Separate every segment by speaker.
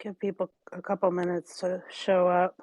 Speaker 1: Give people a couple minutes to show up.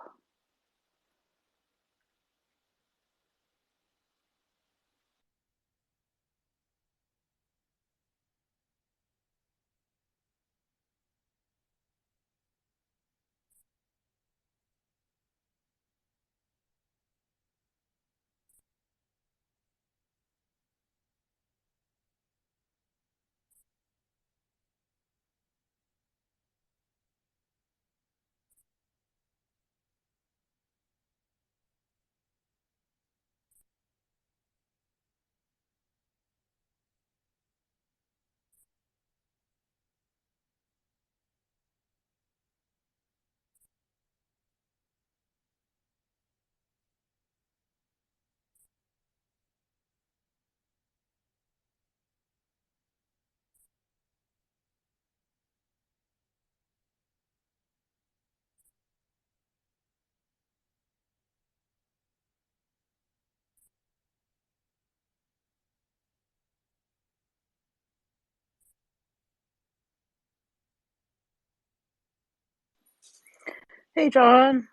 Speaker 1: Hey, John.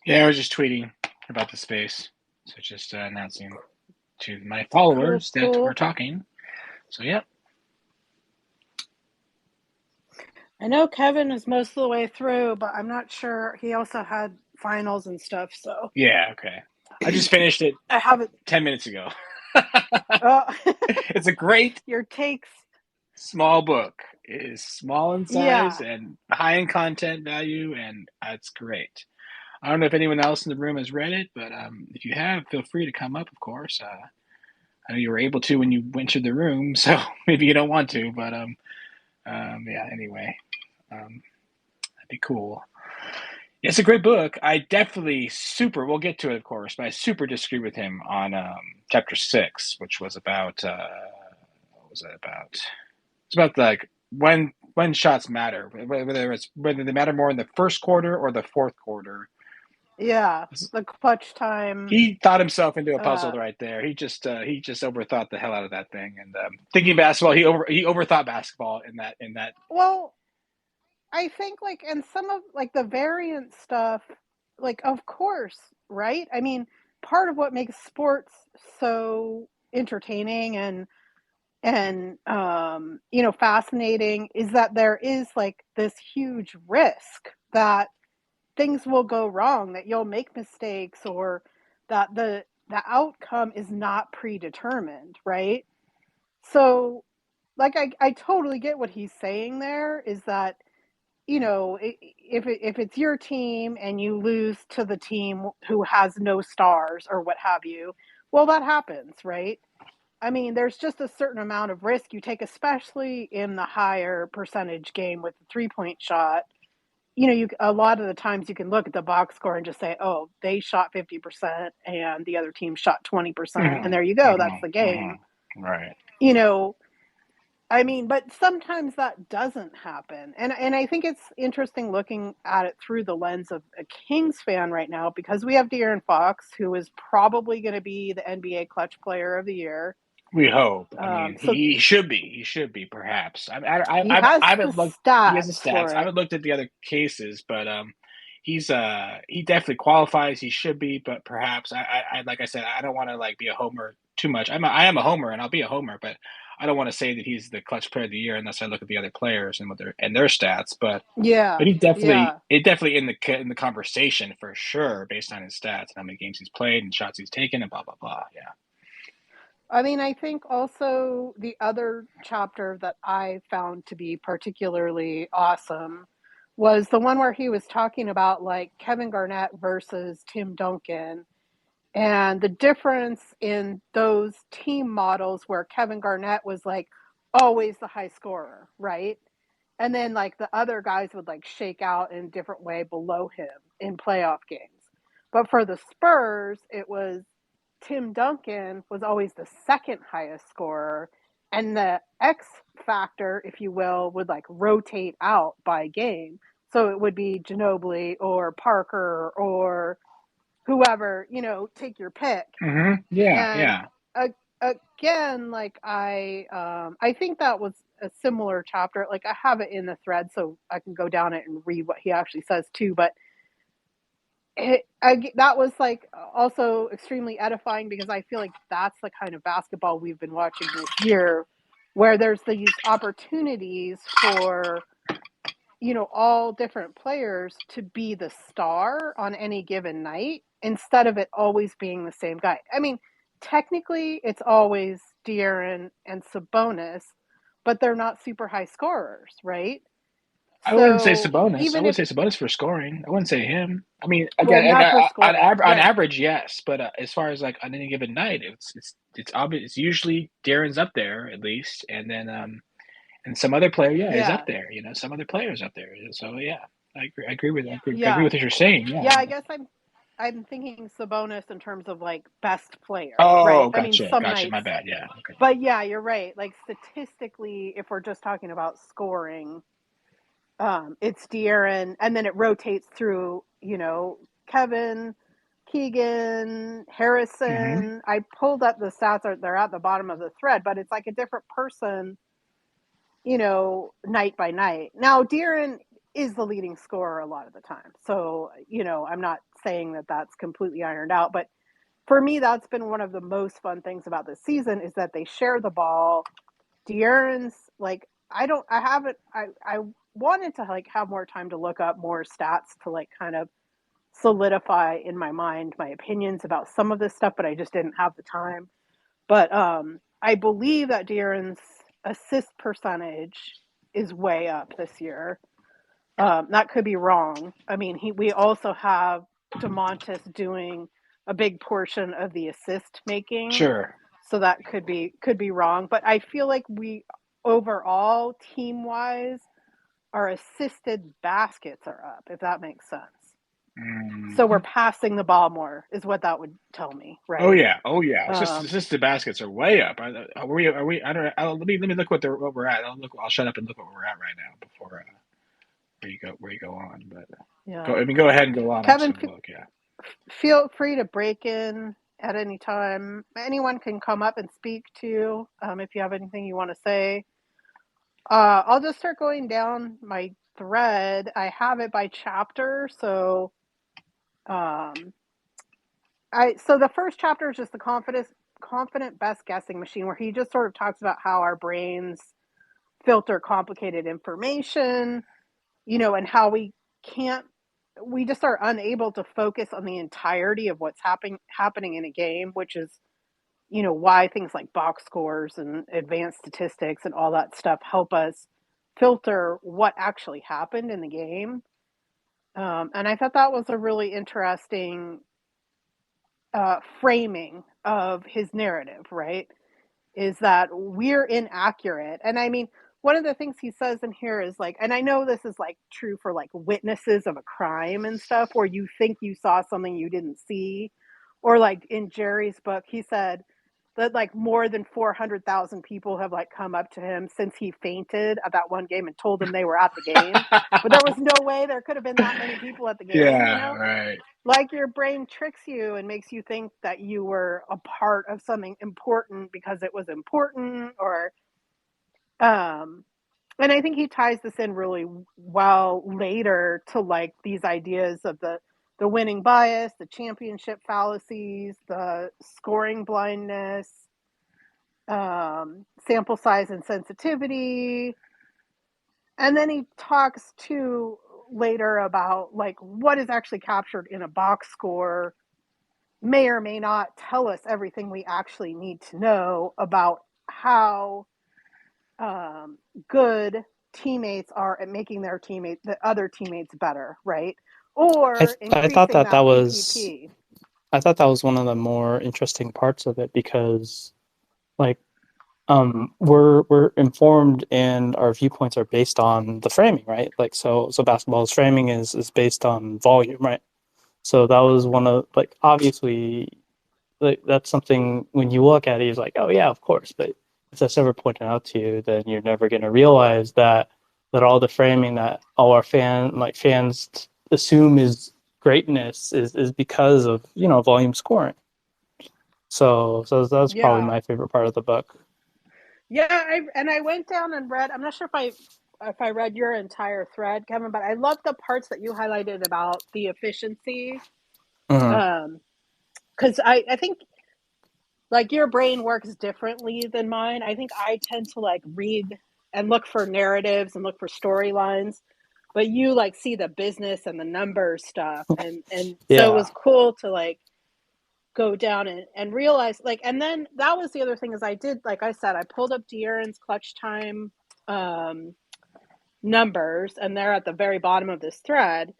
Speaker 2: Yeah, I was just tweeting about the space. So just announcing to my
Speaker 1: Cool,
Speaker 2: followers that we're
Speaker 1: cool.
Speaker 2: talking. So yeah.
Speaker 1: I know Kevin is most of the way through, but I'm not sure. He also had finals and stuff, so
Speaker 2: Yeah, okay. I just finished it
Speaker 1: I haven't.
Speaker 2: 10 minutes ago.
Speaker 1: Oh,
Speaker 2: It's a great
Speaker 1: your takes.
Speaker 2: small book. It is small in size
Speaker 1: Yeah.
Speaker 2: and high in content value, and it's great. I don't know if anyone else in the room has read it, but if you have, feel free to come up, of course. I know you were able to when you went to the room, so maybe you don't want to, but yeah, anyway, that'd be cool. It's a great book. I definitely we'll get to it, of course, but I super disagree with him on chapter six, which was about, what was that about? It's about like when shots matter, whether they matter more in the first quarter or the fourth quarter.
Speaker 1: Yeah. The clutch time.
Speaker 2: He thought himself into a puzzle
Speaker 1: Uh,
Speaker 2: right there. He just overthought the hell out of that thing. And thinking basketball, he overthought basketball in that.
Speaker 1: well, I think like, and some of like the variant stuff, like, of course, right? I mean, part of what makes sports so entertaining and fascinating is that there is like this huge risk that things will go wrong, that you'll make mistakes, or that the outcome is not predetermined, right? So like I totally get what he's saying there, is that if it's your team and you lose to the team who has no stars or what have you, well, that happens, right? I mean, there's just a certain amount of risk you take, especially in the higher percentage game with the 3-point shot. You a lot of the times you can look at the box score and just say, "Oh, they shot 50% and the other team shot 20%." And
Speaker 2: Mhm,
Speaker 1: there you go, that's
Speaker 2: mhm,
Speaker 1: the game.
Speaker 2: mhm. Right.
Speaker 1: You know, I mean, but sometimes that doesn't happen. And I think it's interesting looking at it through the lens of a Kings fan right now, because we have De'Aaron Fox, who is probably going to be the NBA Clutch Player of the Year.
Speaker 2: We hope. I mean,
Speaker 1: So
Speaker 2: he should be. He should be, perhaps.
Speaker 1: he has
Speaker 2: I
Speaker 1: the
Speaker 2: haven't looked. He has the
Speaker 1: stats
Speaker 2: stats.
Speaker 1: for
Speaker 2: I
Speaker 1: it.
Speaker 2: haven't looked at the other cases, but he definitely qualifies. He should be, but perhaps like I said, I don't want to like be a homer too much. I am a homer, and I'll be a homer, but I don't want to say that he's the clutch player of the year unless I look at the other players and what their stats. But
Speaker 1: Yeah,
Speaker 2: he definitely
Speaker 1: yeah.
Speaker 2: it definitely in the conversation for sure based on his stats and how many games he's played and shots he's taken and blah blah blah. Yeah.
Speaker 1: I mean, I think also the other chapter that I found to be particularly awesome was the one where he was talking about like Kevin Garnett versus Tim Duncan, and the difference in those team models where Kevin Garnett was like always the high scorer, right? And then like the other guys would like shake out in a different way below him in playoff games. But for the Spurs, it was Tim Duncan was always the second highest scorer, and the X factor, if you will, would like rotate out by game. So it would be Ginobili or Parker or whoever, take your pick.
Speaker 2: Yeah,
Speaker 1: And
Speaker 2: yeah.
Speaker 1: again, like I think that was a similar chapter. Like I have it in the thread, so I can go down it and read what he actually says too. But that was like also extremely edifying, because I feel like that's the kind of basketball we've been watching this year, where there's these opportunities for all different players to be the star on any given night, instead of it always being the same guy. I mean, technically it's always De'Aaron and Sabonis, but they're not super high scorers, right?
Speaker 2: I wouldn't say
Speaker 1: So
Speaker 2: Sabonis. I
Speaker 1: even
Speaker 2: would
Speaker 1: if,
Speaker 2: say Sabonis for scoring. I wouldn't say him. I mean,
Speaker 1: well,
Speaker 2: again,
Speaker 1: not for scoring,
Speaker 2: on
Speaker 1: right?
Speaker 2: average, yes. But as far as like on any given night, it's obvious. It's usually Darren's up there at least, and then and some other player, yeah, is up
Speaker 1: Yeah,
Speaker 2: there. Some other players up there. So yeah, I agree. I agree with that. I agree
Speaker 1: yeah,
Speaker 2: with what you're saying. Yeah.
Speaker 1: yeah. I guess I'm thinking Sabonis in terms of like best player, right?
Speaker 2: Oh,
Speaker 1: I mean,
Speaker 2: gotcha,
Speaker 1: some
Speaker 2: gotcha. My
Speaker 1: nights,
Speaker 2: bad. Yeah. Okay.
Speaker 1: but yeah, you're right. Like statistically, if we're just talking about scoring, it's De'Aaron, and then it rotates through, Kevin, Keegan,
Speaker 2: Mm-hmm.
Speaker 1: Harrison. I pulled up the stats; they're at the bottom of the thread, but it's like a different person, night by night. Now, De'Aaron is the leading scorer a lot of the time, so I'm not saying that that's completely ironed out, but for me, that's been one of the most fun things about this season, is that they share the ball. De'Aaron's like, I haven't I wanted to like have more time to look up more stats to like kind of solidify in my mind my opinions about some of this stuff, but I just didn't have the time. But I believe that De'Aaron's assist percentage is way up this year. That could be wrong. I mean, we also have DeMontis doing a big portion of the assist making,
Speaker 2: Sure.
Speaker 1: so that could be wrong. But I feel like we overall team wise, our assisted baskets are up, if that makes sense. So we're
Speaker 2: Mm-hmm.
Speaker 1: passing the ball more, is what that would tell me,
Speaker 2: Oh
Speaker 1: right?
Speaker 2: yeah, oh yeah.
Speaker 1: Um,
Speaker 2: Assisted baskets are way up. Are we? Are we? I don't know. Let me look what we're at. I'll look. I'll shut up and look what we're at right now before where you go on. But
Speaker 1: yeah,
Speaker 2: go. I mean, go ahead and go on. I'm just
Speaker 1: Kevin,
Speaker 2: gonna look. Yeah.
Speaker 1: feel free to break in at any time. Anyone can come up and speak to you, if you have anything you want to say. I'll just start going down my thread. I have it by chapter, so um, so the first chapter is just the confident best guessing machine, where he just sort of talks about how our brains filter complicated information, and how can't we just are unable to focus on the entirety of what's happening in a game, which is why things like box scores and advanced statistics and all that stuff help us filter what actually happened in the game. And I thought that was a really interesting framing of his narrative, right? Is that we're inaccurate. And I mean, one of the things he says in here is like, and I know this is like true for like witnesses of a crime and stuff, where you think you saw something you didn't see. Or like in Jerry's book, he said that like more than 400,000 people have like come up to him since he fainted at that one game and told him they were at the game. But there was no way there could have been that many people at the game,
Speaker 2: Yeah. Right.
Speaker 1: like your brain tricks you and makes you think that you were a part of something important because it was important, or um and I think he ties this in really well later to like these ideas of the winning bias, the championship fallacies, the scoring blindness, sample size and sensitivity. And then he talks too later about like what is actually captured in a box score may or may not tell us everything we actually need to know about how um, good teammates are at making the other teammates better, right? Or
Speaker 3: I thought
Speaker 1: increasing
Speaker 3: that
Speaker 1: that PPP.
Speaker 3: I thought that was one of the more interesting parts of it because like we're informed and our viewpoints are based on the framing, right? Like so basketball's framing is based on volume, right? So that was one of like obviously like that's something when you look at it, it's like, oh yeah, of course. But if that's never pointed out to you, then you're never gonna realize that all the framing that all our fans assume is greatness is because of, volume scoring. So that's probably
Speaker 1: Yeah.
Speaker 3: my favorite part of the book.
Speaker 1: Yeah, I went down and read. I'm not sure if I read your entire thread, Kevin, but I love the parts that you highlighted about the efficiency.
Speaker 3: Mm-hmm.
Speaker 1: Because I think like your brain works differently than mine. I think I tend to like read and look for narratives and look for storylines, but you like see the business and the numbers stuff, and so it
Speaker 3: Yeah.
Speaker 1: was cool to like go down and realize like, and then that was the other thing is I did, like I said, I pulled up De'Aaron's clutch time um, numbers, and they're at the very bottom of this thread.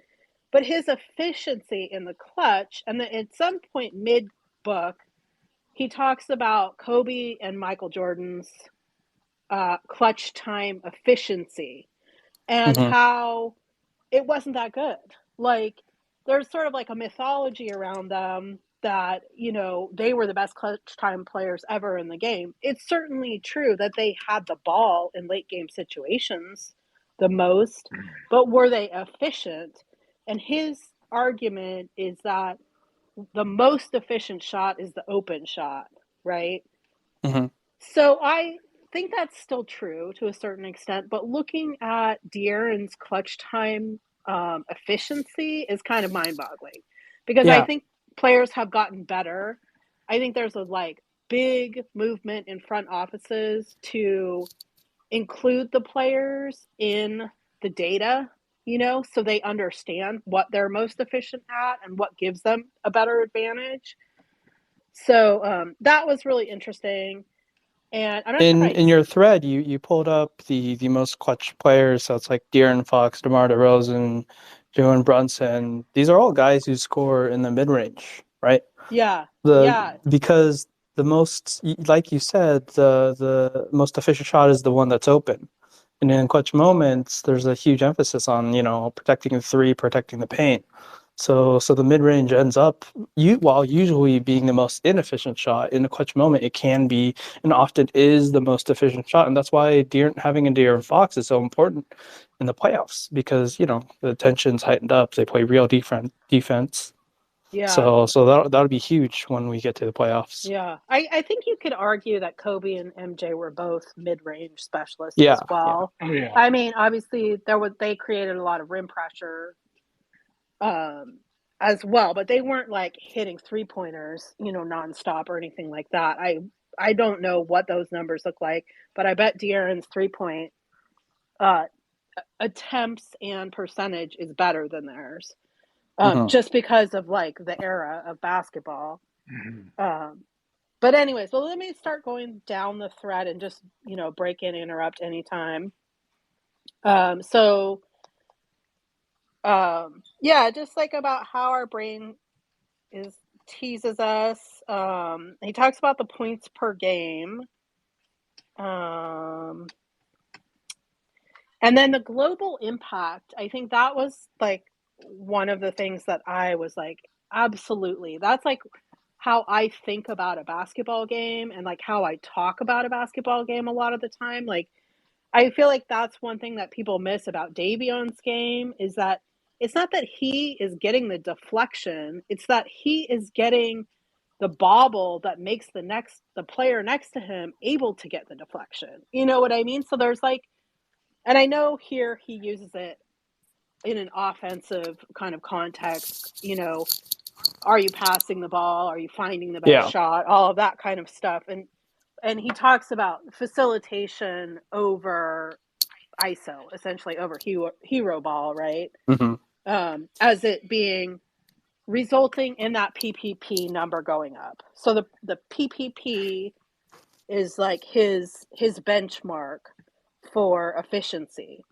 Speaker 1: But his efficiency in the clutch, and then at some point mid book, he talks about Kobe and Michael Jordan's clutch time efficiency and
Speaker 3: Mm-hmm.
Speaker 1: how it wasn't that good. Like there's sort of like a mythology around them that, you know, they were the best clutch time players ever in the game. It's certainly true that they had the ball in late game situations the most, but were they efficient? And his argument is that the most efficient shot is the open shot, right?
Speaker 3: Mm-hmm.
Speaker 1: So I think that's still true to a certain extent, but looking at De'Aaron's clutch time efficiency is kind of mind-boggling because I
Speaker 3: Yeah.
Speaker 1: think players have gotten better. I think there's a like big movement in front offices to include the players in the data, you know, so they understand what they're most efficient at and what gives them a better advantage. So that was really interesting. And I'm not sure if
Speaker 3: In
Speaker 1: I,
Speaker 3: in your thread, you pulled up the most clutch players. So it's like De'Aaron Fox, DeMar DeRozan, Jalen Brunson. These are all guys who score in the mid range, right?
Speaker 1: yeah,
Speaker 3: The
Speaker 1: yeah,
Speaker 3: Because the most, like you said, the most efficient shot is the one that's open. And in clutch moments, there's a huge emphasis on, protecting the three, protecting the paint. So the mid range ends up, while usually being the most inefficient shot in a clutch moment, it can be and often is the most efficient shot, and that's why having a De'Aaron Fox is so important in the playoffs because the tension's heightened up. They play real defense,
Speaker 1: yeah,
Speaker 3: so that'll be huge when we get to the playoffs.
Speaker 1: yeah. I think you could argue that Kobe and MJ were both mid-range specialists
Speaker 3: Yeah,
Speaker 1: as
Speaker 3: yeah.
Speaker 1: well.
Speaker 2: Oh yeah.
Speaker 1: I mean, obviously they created a lot of rim pressure um, as well, but they weren't like hitting three-pointers, you know, nonstop or anything like that. I don't know what those numbers look like, but I bet De'Aaron's three-point uh, attempts and percentage is better than theirs.
Speaker 3: Hmm.
Speaker 1: Just because of like the era of basketball.
Speaker 2: Mhm.
Speaker 1: Um, but anyways, well, let me start going down the thread and just, you know, break in, interrupt anytime. So yeah, just like about how our brain is teases us. He talks about the points per game. Um, and then the global impact, I think that was like one of the things that I was like, absolutely. That's like how I think about a basketball game and like how I talk about a basketball game a lot of the time. Like, I feel like that's one thing that people miss about Davion's game is that it's not that he is getting the deflection, it's that he is getting the bobble that makes the player next to him able to get the deflection. You know what I mean? So there's like, and I know here he uses it in an offensive kind of context, you know, are you passing the ball? Are you finding the best
Speaker 3: Yeah.
Speaker 1: shot? All of that kind of stuff. And he talks about facilitation over ISO, essentially over hero ball, right?
Speaker 3: Hmm.
Speaker 1: As it being resulting in that PPP number going up. So the PPP is like his benchmark for efficiency.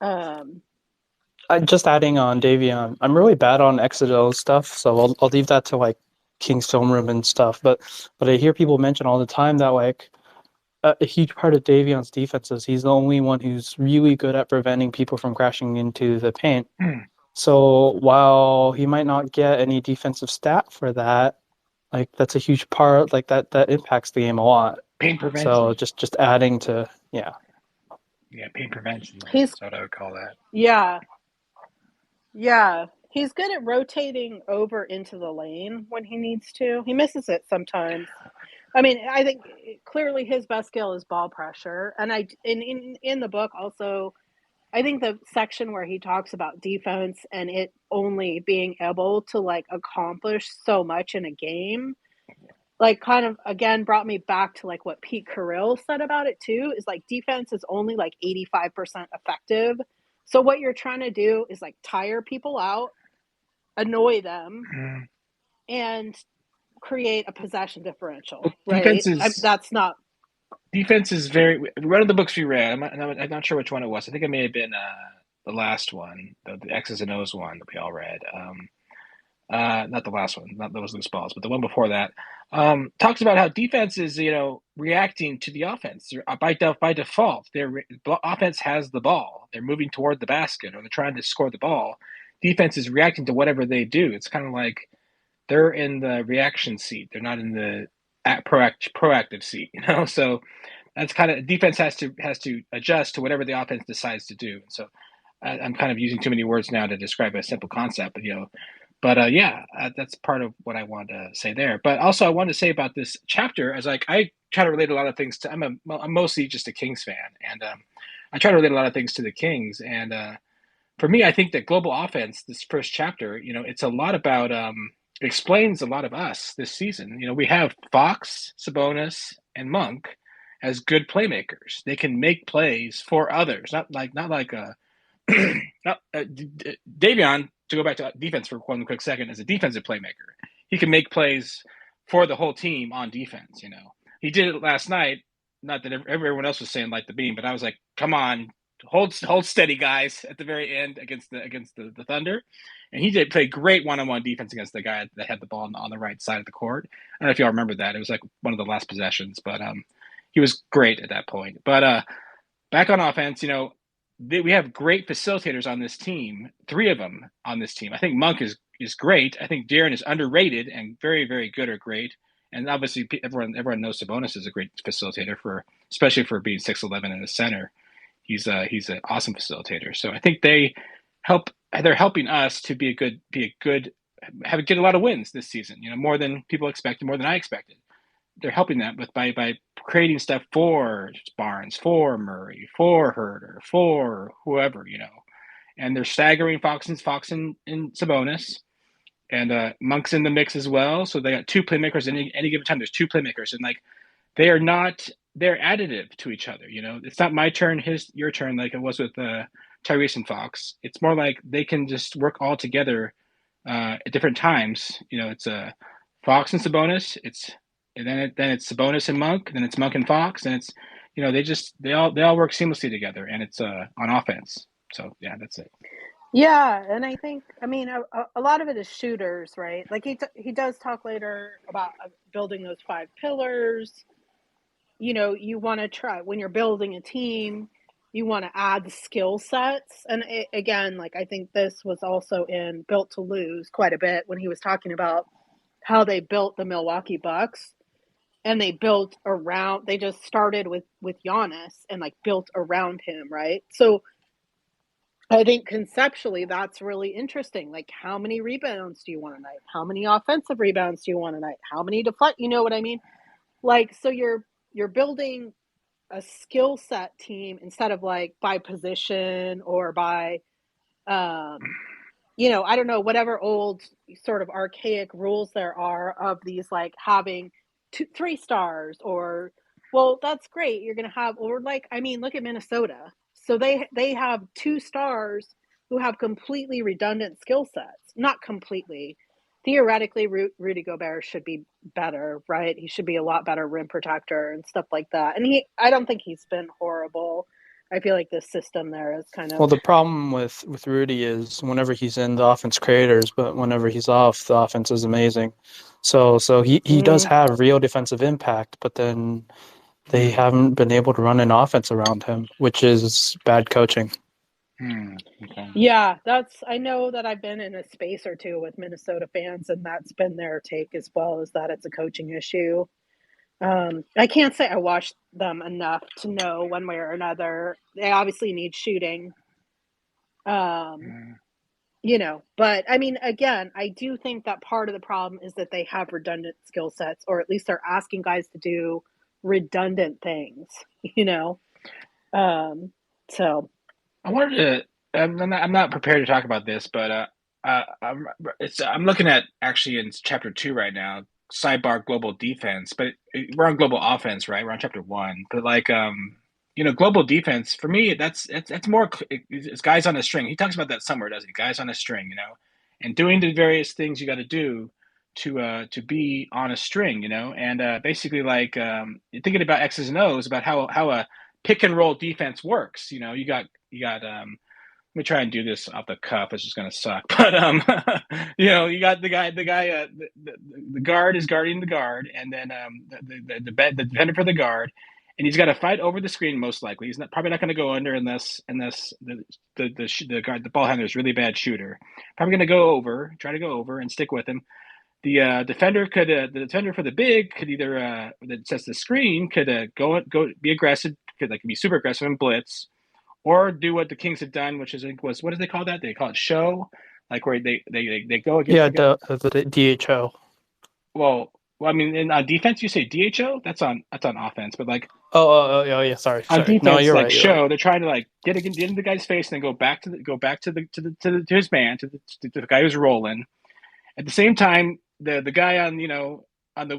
Speaker 1: Um,
Speaker 3: Just adding on Davion, I'm really bad on Exadel stuff, so I'll leave that to like King's film room and stuff. But I hear people mention all the time that like a huge part of Davion's defense is he's the only one who's really good at preventing people from crashing into the paint.
Speaker 2: Hmm.
Speaker 3: So while he might not get any defensive stat for that, like that's a huge part, like that impacts the game a lot.
Speaker 2: Pain
Speaker 3: So
Speaker 2: prevention.
Speaker 3: just adding to yeah.
Speaker 2: Yeah, pain prevention.
Speaker 1: he's
Speaker 2: That's what I would call that.
Speaker 1: yeah, Yeah, he's good at rotating over into the lane when he needs to. He misses it sometimes. I mean, I think clearly his best skill is ball pressure, and in the book also, I think the section where he talks about defense and it only being able to like accomplish so much in a game, like kind of again brought me back to like what Pete Carrill said about it too, is like defense is only like 85% effective. So what you're trying to do is like tire people out, annoy them,
Speaker 2: Mm.
Speaker 1: and create a possession differential,
Speaker 2: Well,
Speaker 1: right? That's not.
Speaker 2: defense is very. One of the books we read, I'm not sure which one it was. I think it may have been the last one, the X's and O's one that we all read. Not the last one, not those loose balls, but the one before that. Talks about how defense is, reacting to the offense by default. Their offense has the ball. They're moving toward the basket, or they're trying to score the ball. Defense is reacting to whatever they do. It's kind of like they're in the reaction seat. They're not in the proactive seat. So that's kind of defense has to adjust to whatever the offense decides to do. So I'm kind of using too many words now to describe a simple concept, but yeah, that's part of what I wanted to say there. But also, I wanted to say about this chapter, as like I try to relate a lot of things to. I'm mostly just a Kings fan, and I try to relate a lot of things to the Kings. And for me, I think that global offense, this first chapter, it's a lot about it explains a lot of us this season. We have Fox, Sabonis, and Monk as good playmakers. They can make plays for others, not like a Davion, to go back to defense for one quick second, is a defensive playmaker. He can make plays for the whole team on defense. He did it last night. Not that everyone else was saying like the beam, but I was like, come on, hold steady, guys, at the very end against the Thunder. And he did play great one-on-one defense against the guy that had the ball on the right side of the court. I don't know if y'all remember that. It was like one of the last possessions, but he was great at that point. But back on offense, we have great facilitators on this team. 3 of them on this team. I think Monk is great. I think Darren is underrated and very, very good or great. And obviously, everyone knows Sabonis is a great facilitator especially for being 6'11" in the center. He's an awesome facilitator. So I think they're helping us to get a lot of wins this season. More than people expected, more than I expected. They're helping that by creating stuff for Barnes, for Murray, for Herter, for whoever, and they're staggering Fox and Sabonis, and Monk's in the mix as well. So they got 2 playmakers any given time. There's 2 playmakers, and like they're additive to each other. It's not my turn, your turn, like it was with Tyrese and Fox. It's more like they can just work all together at different times. It's Fox and Sabonis. Then it's Sabonis and Monk. Then it's Monk and Fox, and it's they all work seamlessly together, and it's on offense. So yeah, that's it.
Speaker 1: Yeah, and I think, I mean, a lot of it is shooters, right? Like he does talk later about building those 5 pillars. You want to try when you're building a team, you want to add the skill sets. And again, like I think this was also in Built to Lose quite a bit when he was talking about how they built the Milwaukee Bucks, and they just started with Giannis and like built around him, right? So I think conceptually that's really interesting. Like, how many rebounds do you want a night? How many offensive rebounds do you want a night? How many deflect? You know what I mean? Like, so you're building a skill set team instead of like by position or by I don't know, whatever old sort of archaic rules there are of these, like having 3 stars, or well, that's great. You're going to have, or like, I mean, look at Minnesota. So they have 2 stars who have completely redundant skill sets. Not completely. Theoretically, Rudy Gobert should be better, right? He should be a lot better rim protector and stuff like that. And I don't think he's been horrible. I feel like the system there is kind
Speaker 3: Well,
Speaker 1: of.
Speaker 3: the problem with Rudy is whenever he's in, the offense craters, but whenever he's off, the offense is amazing. So he does
Speaker 1: Mm,
Speaker 3: have real defensive impact, but then they haven't been able to run an offense around him, which is bad coaching.
Speaker 2: Okay.
Speaker 1: yeah, I know that I've been in a space or two with Minnesota fans, and that's been their take as well, is that it's a coaching issue. I can't say I watched them enough to know one way or another. They obviously need shooting. Um, But I mean, again, I do think that part of the problem is that they have redundant skill sets, or at least they're asking guys to do redundant things, you know? Um, so
Speaker 2: I wanted to. I'm not prepared to talk about this, but I'm looking at actually in chapter two right now, sidebar global defense, but we're on global offense, right? We're on chapter one, but like global defense for me, that's more it's guys on a string. He talks about that somewhere, doesn't he? Guys on a string, and doing the various things you got to do to be on a string, and basically like thinking about X's and O's about how a pick and roll defense works. You got let me try and do this off the cuff. It's just gonna suck, but you got the guard is guarding the guard, and then the defender for the guard, and he's got to fight over the screen most likely. He's probably not going to go under unless the guard the ball handler is really bad shooter. Probably going to try to go over and stick with him. The defender for the big could either that sets the screen could go be aggressive, could like be super aggressive and blitz, or do what the Kings have done, which is was what do they call that? They call it show, like where they go against
Speaker 3: Yeah,
Speaker 2: the guy.
Speaker 3: the DHO.
Speaker 2: Well, I mean, on defense you say DHO. That's on offense, but like
Speaker 3: Yeah. Sorry,
Speaker 2: on
Speaker 3: sorry. No,
Speaker 2: defense,
Speaker 3: you're
Speaker 2: like
Speaker 3: right. You're right.
Speaker 2: show, they're trying to like get into the guy's face and then go back to his man to the guy who's rolling. At the same time, the guy on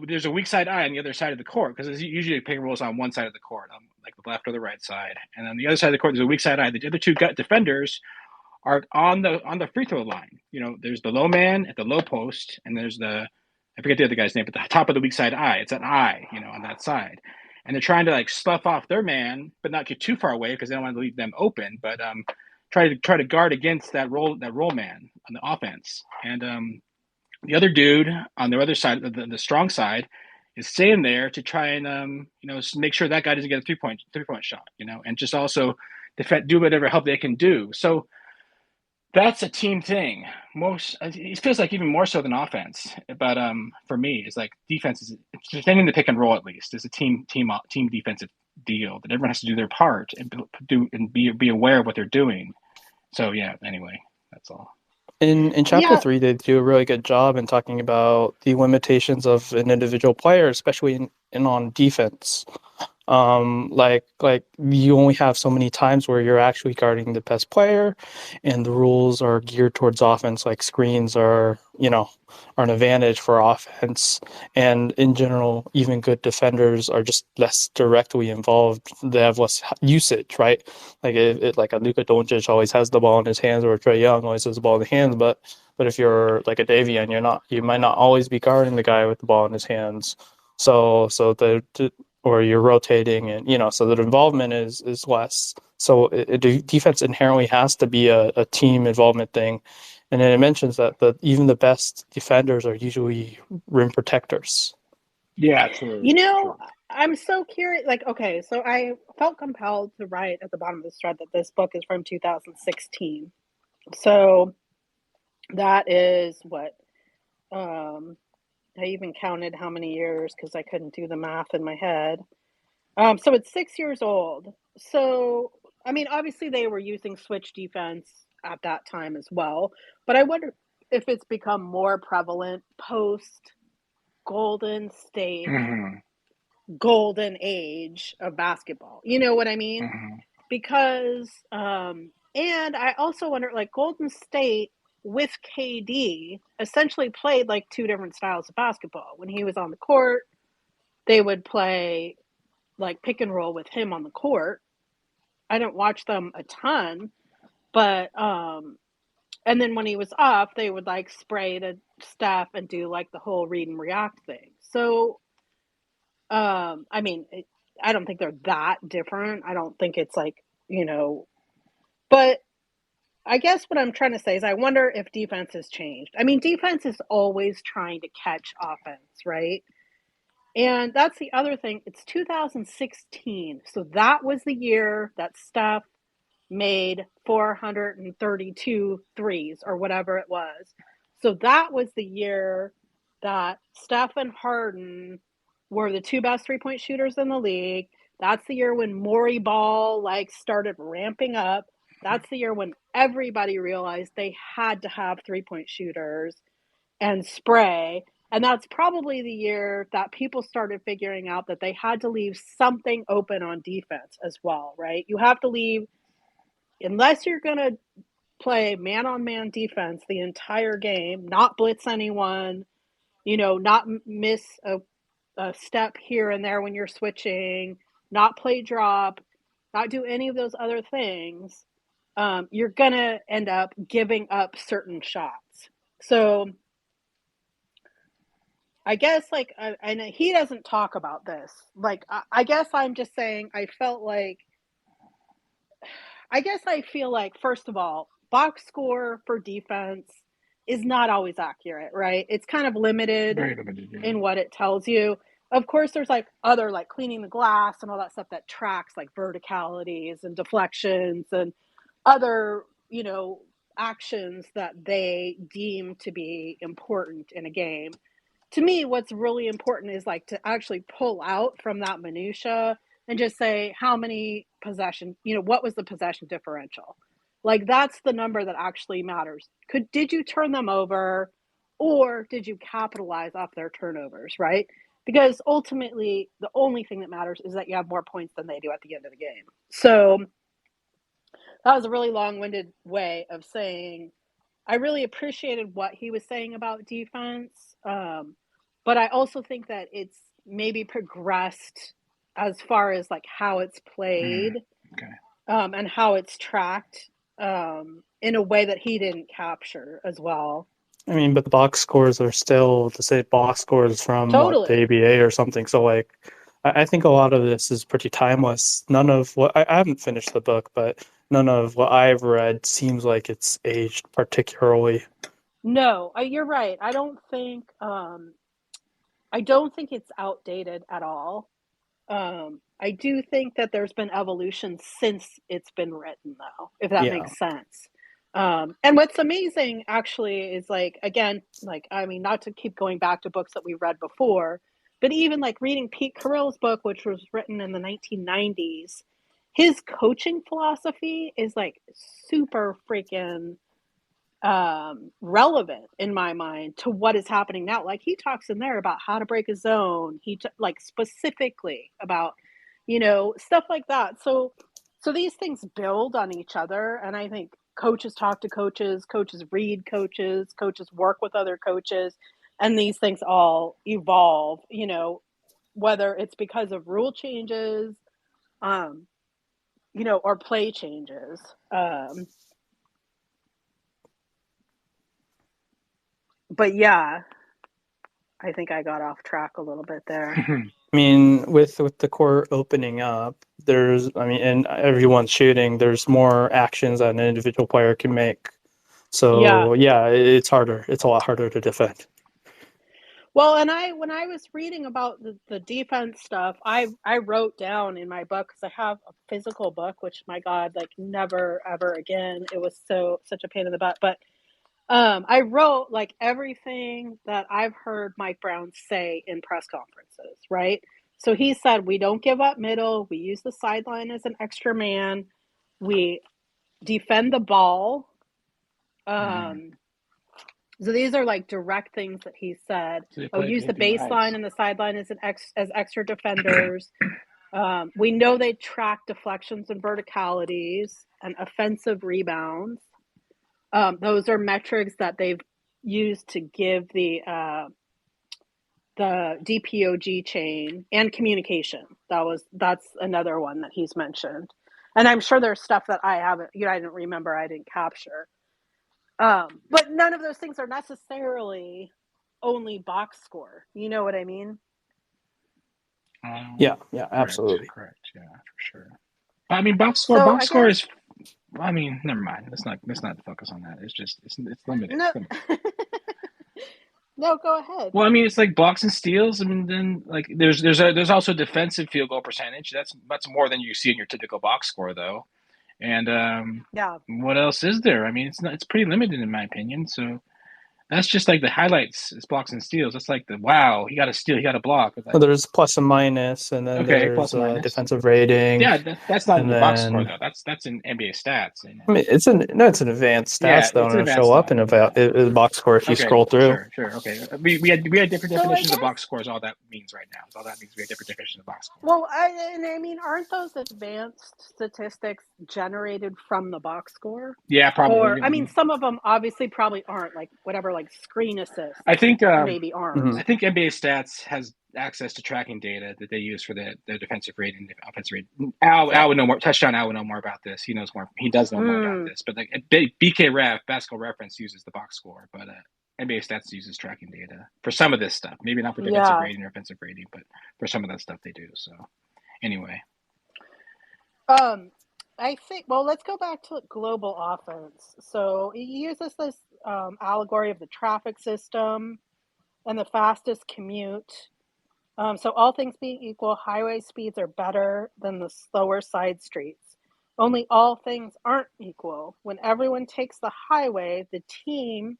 Speaker 2: there's a weak side eye on the other side of the court because there's usually pick and rolls on one side of the court, on like the left or the right side, and on the other side of the court there's a weak side eye. The other two defenders are on the free throw line. There's the low man at the low post, and there's I forget the other guy's name, but the top of the weak side eye. It's an eye, on that side, and they're trying to like slough off their man, but not get too far away because they don't want to leave them open, but try to guard against that roll man on the offense, and the other dude on the other side, the strong side, is staying there to try and make sure that guy doesn't get a three point shot, and just also do whatever help they can do. So that's a team thing. It feels like even more so than offense. But for me, it's like defense is defending the pick and roll at least is a team defensive deal that everyone has to do their part and be aware of what they're doing. So yeah. Anyway, that's all.
Speaker 3: In chapter
Speaker 1: yeah,
Speaker 3: 3, they do a really good job in talking about the limitations of an individual player, especially in on defense. Like you only have so many times where you're actually guarding the best player, and the rules are geared towards offense. Like screens are an advantage for offense, and in general, even good defenders are just less directly involved. They have less usage, right? Like a Luka Doncic always has the ball in his hands, or Trae Young always has the ball in his hands, but if you're like a Davian, you might not always be guarding the guy with the ball in his hands. So or you're rotating, and so the involvement is less. So defense inherently has to be a team involvement thing. And then it mentions that even the best defenders are usually rim protectors.
Speaker 2: Yeah, true,
Speaker 1: you know,
Speaker 2: true.
Speaker 1: I'm so curious. Like, okay, so I felt compelled to write at the bottom of this thread that this book is from 2016. So that is what I even counted how many years because I couldn't do the math in my head. So it's 6 years old. So, I mean, obviously they were using switch defense at that time as well, but I wonder if it's become more prevalent post Golden State
Speaker 2: Mm-hmm.
Speaker 1: golden age of basketball. You know what I mean?
Speaker 2: Mm-hmm.
Speaker 1: Because and I also wonder, like, Golden State with KD essentially played like two different styles of basketball. When he was on the court, they would play like pick and roll with him on the court. I didn't watch them a ton, but and then when he was off, they would like spray to Steph and do like the whole read and react thing. So I mean, I don't think they're that different. I don't think it's like, but I guess what I'm trying to say is I wonder if defense has changed. I mean, defense is always trying to catch offense, right? And that's the other thing. It's 2016. So that was the year that Steph made 432 threes or whatever it was. So that was the year that Steph and Harden were the two best three-point shooters in the league. That's the year when Maury Ball like started ramping up. That's the year when everybody realized they had to have 3-point shooters and spray. And that's probably the year that people started figuring out that they had to leave something open on defense as well, right? You have to leave, unless you're going to play man-on-man defense the entire game, not blitz anyone, not miss a step here and there when you're switching, not play drop, not do any of those other things, you're going to end up giving up certain shots. So I guess, like, and he doesn't talk about this. Like, I guess I'm just saying, I feel like, first of all, box score for defense is not always accurate, right? It's kind of limited
Speaker 2: Very limited. Yeah.
Speaker 1: in what it tells you. Of course, there's like other, like cleaning the glass and all that stuff that tracks like verticalities and deflections and other, actions that they deem to be important in a game. To me, what's really important is like to actually pull out from that minutia and just say how many possession, what was the possession differential? Like, that's the number that actually matters. Did you turn them over, or did you capitalize off their turnovers, right? Because ultimately the only thing that matters is that you have more points than they do at the end of the game. So that was a really long-winded way of saying I really appreciated what he was saying about defense. But I also think that it's maybe progressed as far as like how it's played,
Speaker 2: Okay.
Speaker 1: and how it's tracked, in a way that he didn't capture as well.
Speaker 3: I mean, but the box scores are still the same box scores from what, the
Speaker 1: Totally.
Speaker 3: ABA or something. So like, I think a lot of this is pretty timeless. None of what I haven't finished the book, but none of what I've read seems like it's aged particularly.
Speaker 1: No, you're right. I don't think it's outdated at all. I do think that there's been evolution since it's been written, though, if that
Speaker 3: Yeah.
Speaker 1: makes sense. And what's amazing actually is, like, again, like, I mean, not to keep going back to books that we read before, but even like reading Pete Carrill's book, which was written in the 1990s, his coaching philosophy is like super freaking relevant in my mind to what is happening now. Like, he talks in there about how to break a zone. Like, specifically about, stuff like that. So these things build on each other, and I think coaches talk to coaches, coaches read coaches, coaches work with other coaches, and these things all evolve, whether it's because of rule changes, or play changes. But yeah, I think I got off track a little bit there.
Speaker 3: I mean, with the court opening up, and everyone's shooting, there's more actions that an individual player can make.
Speaker 1: Yeah.
Speaker 3: So yeah, it's harder. It's a lot harder to defend.
Speaker 1: Well, and when I was reading about the defense stuff, I wrote down in my book, because I have a physical book, which, my God, like, never ever again. It was such a pain in the butt. But I wrote like everything that I've heard Mike Brown say in press conferences, right? So he said, we don't give up middle. We use the sideline as an extra man. We defend the ball. So these are like direct things that he said.
Speaker 2: So
Speaker 1: Use the baseline and the sideline as extra defenders. We know they track deflections and verticalities and offensive rebounds. Those are metrics that they've used to give the DPOG chain, and communication. That's another one that he's mentioned. And I'm sure there's stuff that I haven't, I didn't remember, I didn't capture. But none of those things are necessarily only box score. You know what I mean?
Speaker 3: Yeah, absolutely.
Speaker 2: Correct. Yeah, for sure. I mean, box score.
Speaker 1: So
Speaker 2: Box
Speaker 1: I
Speaker 2: score
Speaker 1: guess,
Speaker 2: is. I mean, never mind. Let's not focus on that. It's limited.
Speaker 1: no,
Speaker 2: It's limited.
Speaker 1: no, go ahead.
Speaker 2: Well, I mean, it's like blocks and steals. I mean, then like there's also defensive field goal percentage. That's more than you see in your typical box score, though. And
Speaker 1: Yeah.
Speaker 2: what else is there? I mean, it's pretty limited in my opinion. So That's just like the highlights is blocks and steals. That's like the wow, he got a steal, he got a block. But
Speaker 3: Well, there's plus and minus, and then
Speaker 2: okay,
Speaker 3: there's
Speaker 2: plus minus.
Speaker 3: defensive rating,
Speaker 2: Yeah, that's not in
Speaker 3: and
Speaker 2: the box score
Speaker 3: then
Speaker 2: though. That's in NBA stats. And
Speaker 3: I mean it's an advanced
Speaker 2: yeah,
Speaker 3: stats though,
Speaker 2: it's
Speaker 3: and
Speaker 2: an
Speaker 3: it'll
Speaker 2: advanced
Speaker 3: show up
Speaker 2: stat.
Speaker 3: in a box score if you
Speaker 2: Okay,
Speaker 3: scroll through.
Speaker 2: sure. Okay, we had different
Speaker 1: So I
Speaker 2: definitions of
Speaker 1: guess,
Speaker 2: box scores. All that means right now. All that means we have different definitions of box score.
Speaker 1: well, I mean, aren't those advanced statistics generated from the box score?
Speaker 2: Yeah, probably.
Speaker 1: Or, I mean, some of them obviously probably aren't, like whatever, like screen assists
Speaker 2: I think
Speaker 1: maybe aren't.
Speaker 3: Mhm.
Speaker 2: I think NBA Stats has access to tracking data that they use for the defensive rating, the offensive rating. Al would know more. Touchdown Al would know more about this. He knows more. He does know more about
Speaker 1: Mm,
Speaker 2: this. But like BK Ref, Basketball Reference uses the box score, but NBA Stats uses tracking data for some of this stuff. Maybe not for defensive
Speaker 1: yeah.
Speaker 2: rating or offensive rating, but for some of that stuff they do. So anyway,
Speaker 1: I think, well, let's go back to global offense. So he uses this allegory of the traffic system and the fastest commute. So all things being equal, highway speeds are better than the slower side streets. Only all things aren't equal. When everyone takes the highway, the team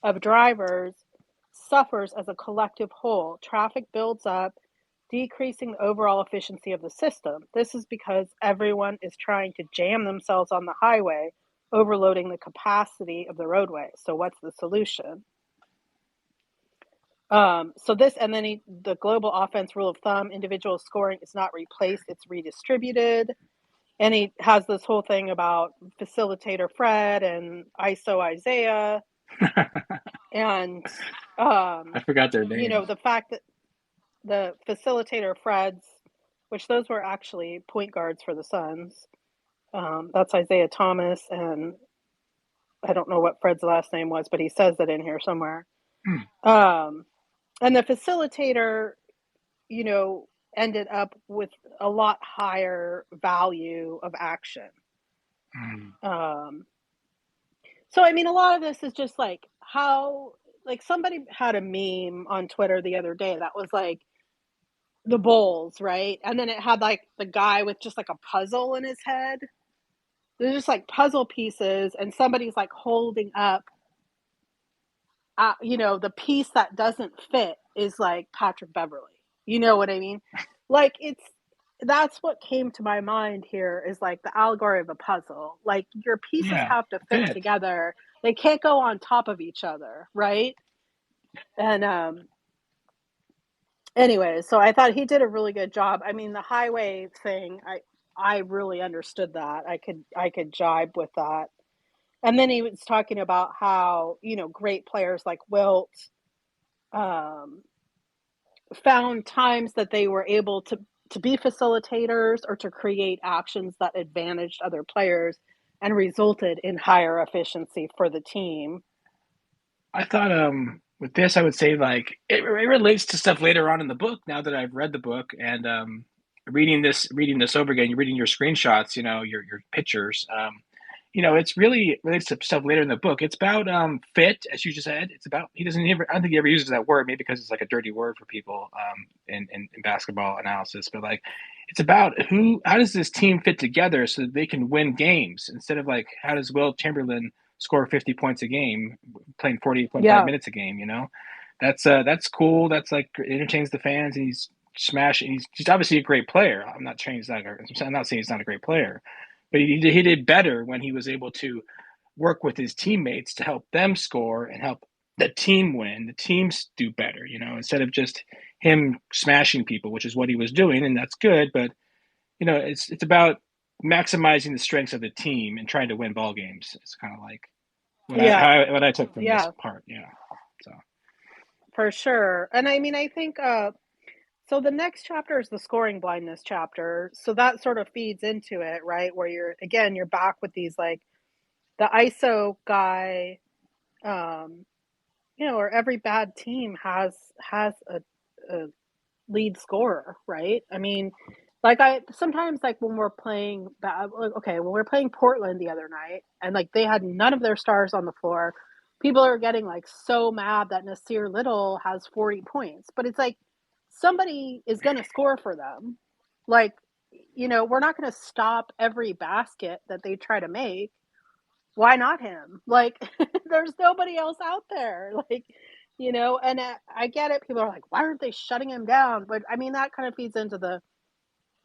Speaker 1: of drivers suffers as a collective whole. Traffic builds up, decreasing the overall efficiency of the system. This is because everyone is trying to jam themselves on the highway, overloading the capacity of the roadway. So what's the solution? So this, and then the global offense rule of thumb, individual scoring is not replaced, it's redistributed. And he has this whole thing about facilitator Fred and ISO Isaiah. And,
Speaker 2: I forgot their names.
Speaker 1: the fact that the facilitator Freds, which those were actually point guards for the Suns. That's Isaiah Thomas, and I don't know what Fred's last name was, but he says it in here somewhere. Um, and the facilitator, you know, ended up with a lot higher value of action. Um, so, I mean, a lot of this is just like how, like, somebody had a meme on Twitter the other day that was like the Bulls, right? And then it had like the guy with just like a puzzle in his head. They're just like puzzle pieces, and somebody's like holding up, the piece that doesn't fit is like Patrick Beverly. You know what I mean? Like that's what came to my mind here is like the allegory of a puzzle. Like your pieces
Speaker 2: Yeah,
Speaker 1: have to fit
Speaker 2: fit.
Speaker 1: together. They can't go on top of each other, right? And anyway, so I thought he did a really good job. I mean, the highway thing, I really understood that. I could jibe with that. And then he was talking about how, great players like Wilt um, found times that they were able to be facilitators or to create actions that advantaged other players and resulted in higher efficiency for the team.
Speaker 2: I thought with this I would say like it relates to stuff later on in the book now that I've read the book and reading this over again, you're reading your screenshots, your pictures. It's really relates to stuff later in the book. It's about fit, as you just said. It's about he doesn't ever I don't think he ever uses that word, maybe because it's like a dirty word for people in basketball analysis, but like it's about how does this team fit together so that they can win games instead of like how does Will Chamberlain score 50 points a game playing 40.5
Speaker 1: Yeah.
Speaker 2: minutes a game, That's cool. That's like entertains the fans and he's smashing. He's obviously a great player. I'm not saying he's not a great player, but he did better when he was able to work with his teammates to help them score and help the team win. The teams do better, instead of just him smashing people, which is what he was doing, and that's good. But it's about maximizing the strengths of the team and trying to win ball games. It's kind of like
Speaker 1: Yeah.
Speaker 2: what I took from this
Speaker 1: Yeah,
Speaker 2: part. Yeah. So
Speaker 1: for sure. And I mean, I think so the next chapter is the scoring blindness chapter. So that sort of feeds into it, right? Where you're back with these like the ISO guy, um, or every bad team has a lead scorer, right? I mean, like I sometimes like when we're playing when we were playing Portland the other night and like they had none of their stars on the floor, people are getting like so mad that Nasir Little has 40 points. But it's like somebody is going to score for them. Like, we're not going to stop every basket that they try to make. why not him? Like, there's nobody else out there. Like, and I get it. People are like, why aren't they shutting him down? But I mean, that kind of feeds into the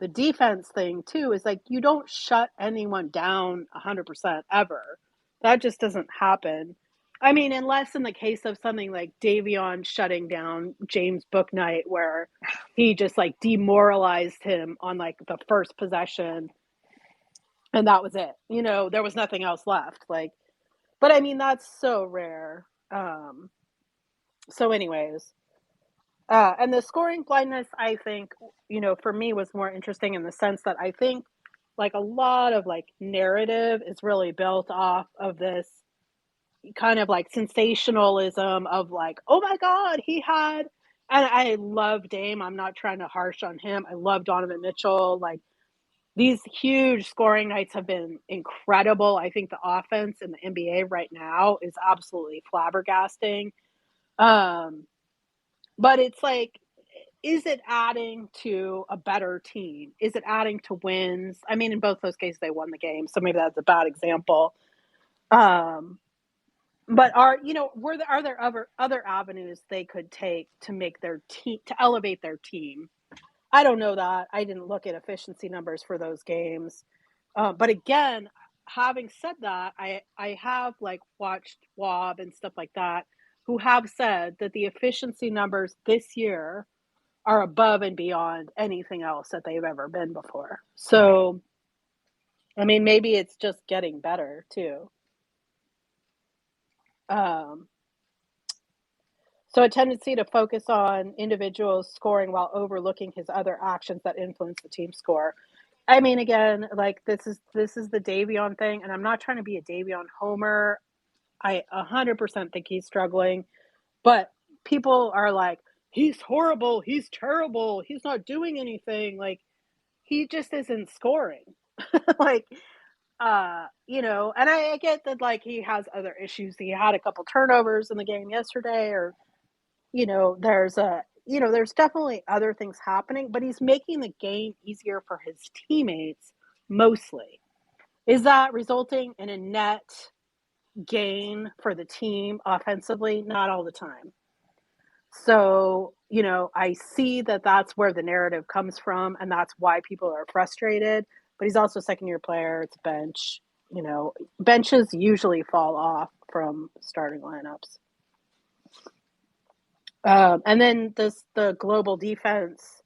Speaker 1: defense thing too. Is like, you don't shut anyone down 100% ever. That just doesn't happen. I mean, unless in the case of something like Davion shutting down James Booknight, where he just like demoralized him on like the first possession, and that was it. There was nothing else left. Like, but I mean, that's so rare. So anyways, and the scoring blindness, I think, for me was more interesting in the sense that I think like a lot of like narrative is really built off of this kind of like sensationalism of like, oh my God, and I love Dame. I'm not trying to harsh on him. I love Donovan Mitchell. Like, these huge scoring nights have been incredible. I think the offense in the NBA right now is absolutely flabbergasting. But it's like, is it adding to a better team? Is it adding to wins? I mean, in both those cases, they won the game, so maybe that's a bad example. But are there other avenues they could take to make their team, to elevate their team? I don't know that. I didn't look at efficiency numbers for those games. But again, having said that, I have like watched Wob and stuff like that, who have said that the efficiency numbers this year are above and beyond anything else that they've ever been before. So, I mean, maybe it's just getting better too. So a tendency to focus on individuals scoring while overlooking his other actions that influence the team score. I mean, again, like this is the Davion thing, and I'm not trying to be a Davion homer. I 100% think he's struggling, but people are like, he's horrible, he's terrible, he's not doing anything. Like, he just isn't scoring. Like, and I get that like he has other issues. He had a couple turnovers in the game yesterday, or there's definitely other things happening, but he's making the game easier for his teammates mostly. Is that resulting in a net gain for the team offensively? Not all the time. So, I see that that's where the narrative comes from, and that's why people are frustrated. But he's also a second-year player. It's bench. Benches usually fall off from starting lineups. And then the global defense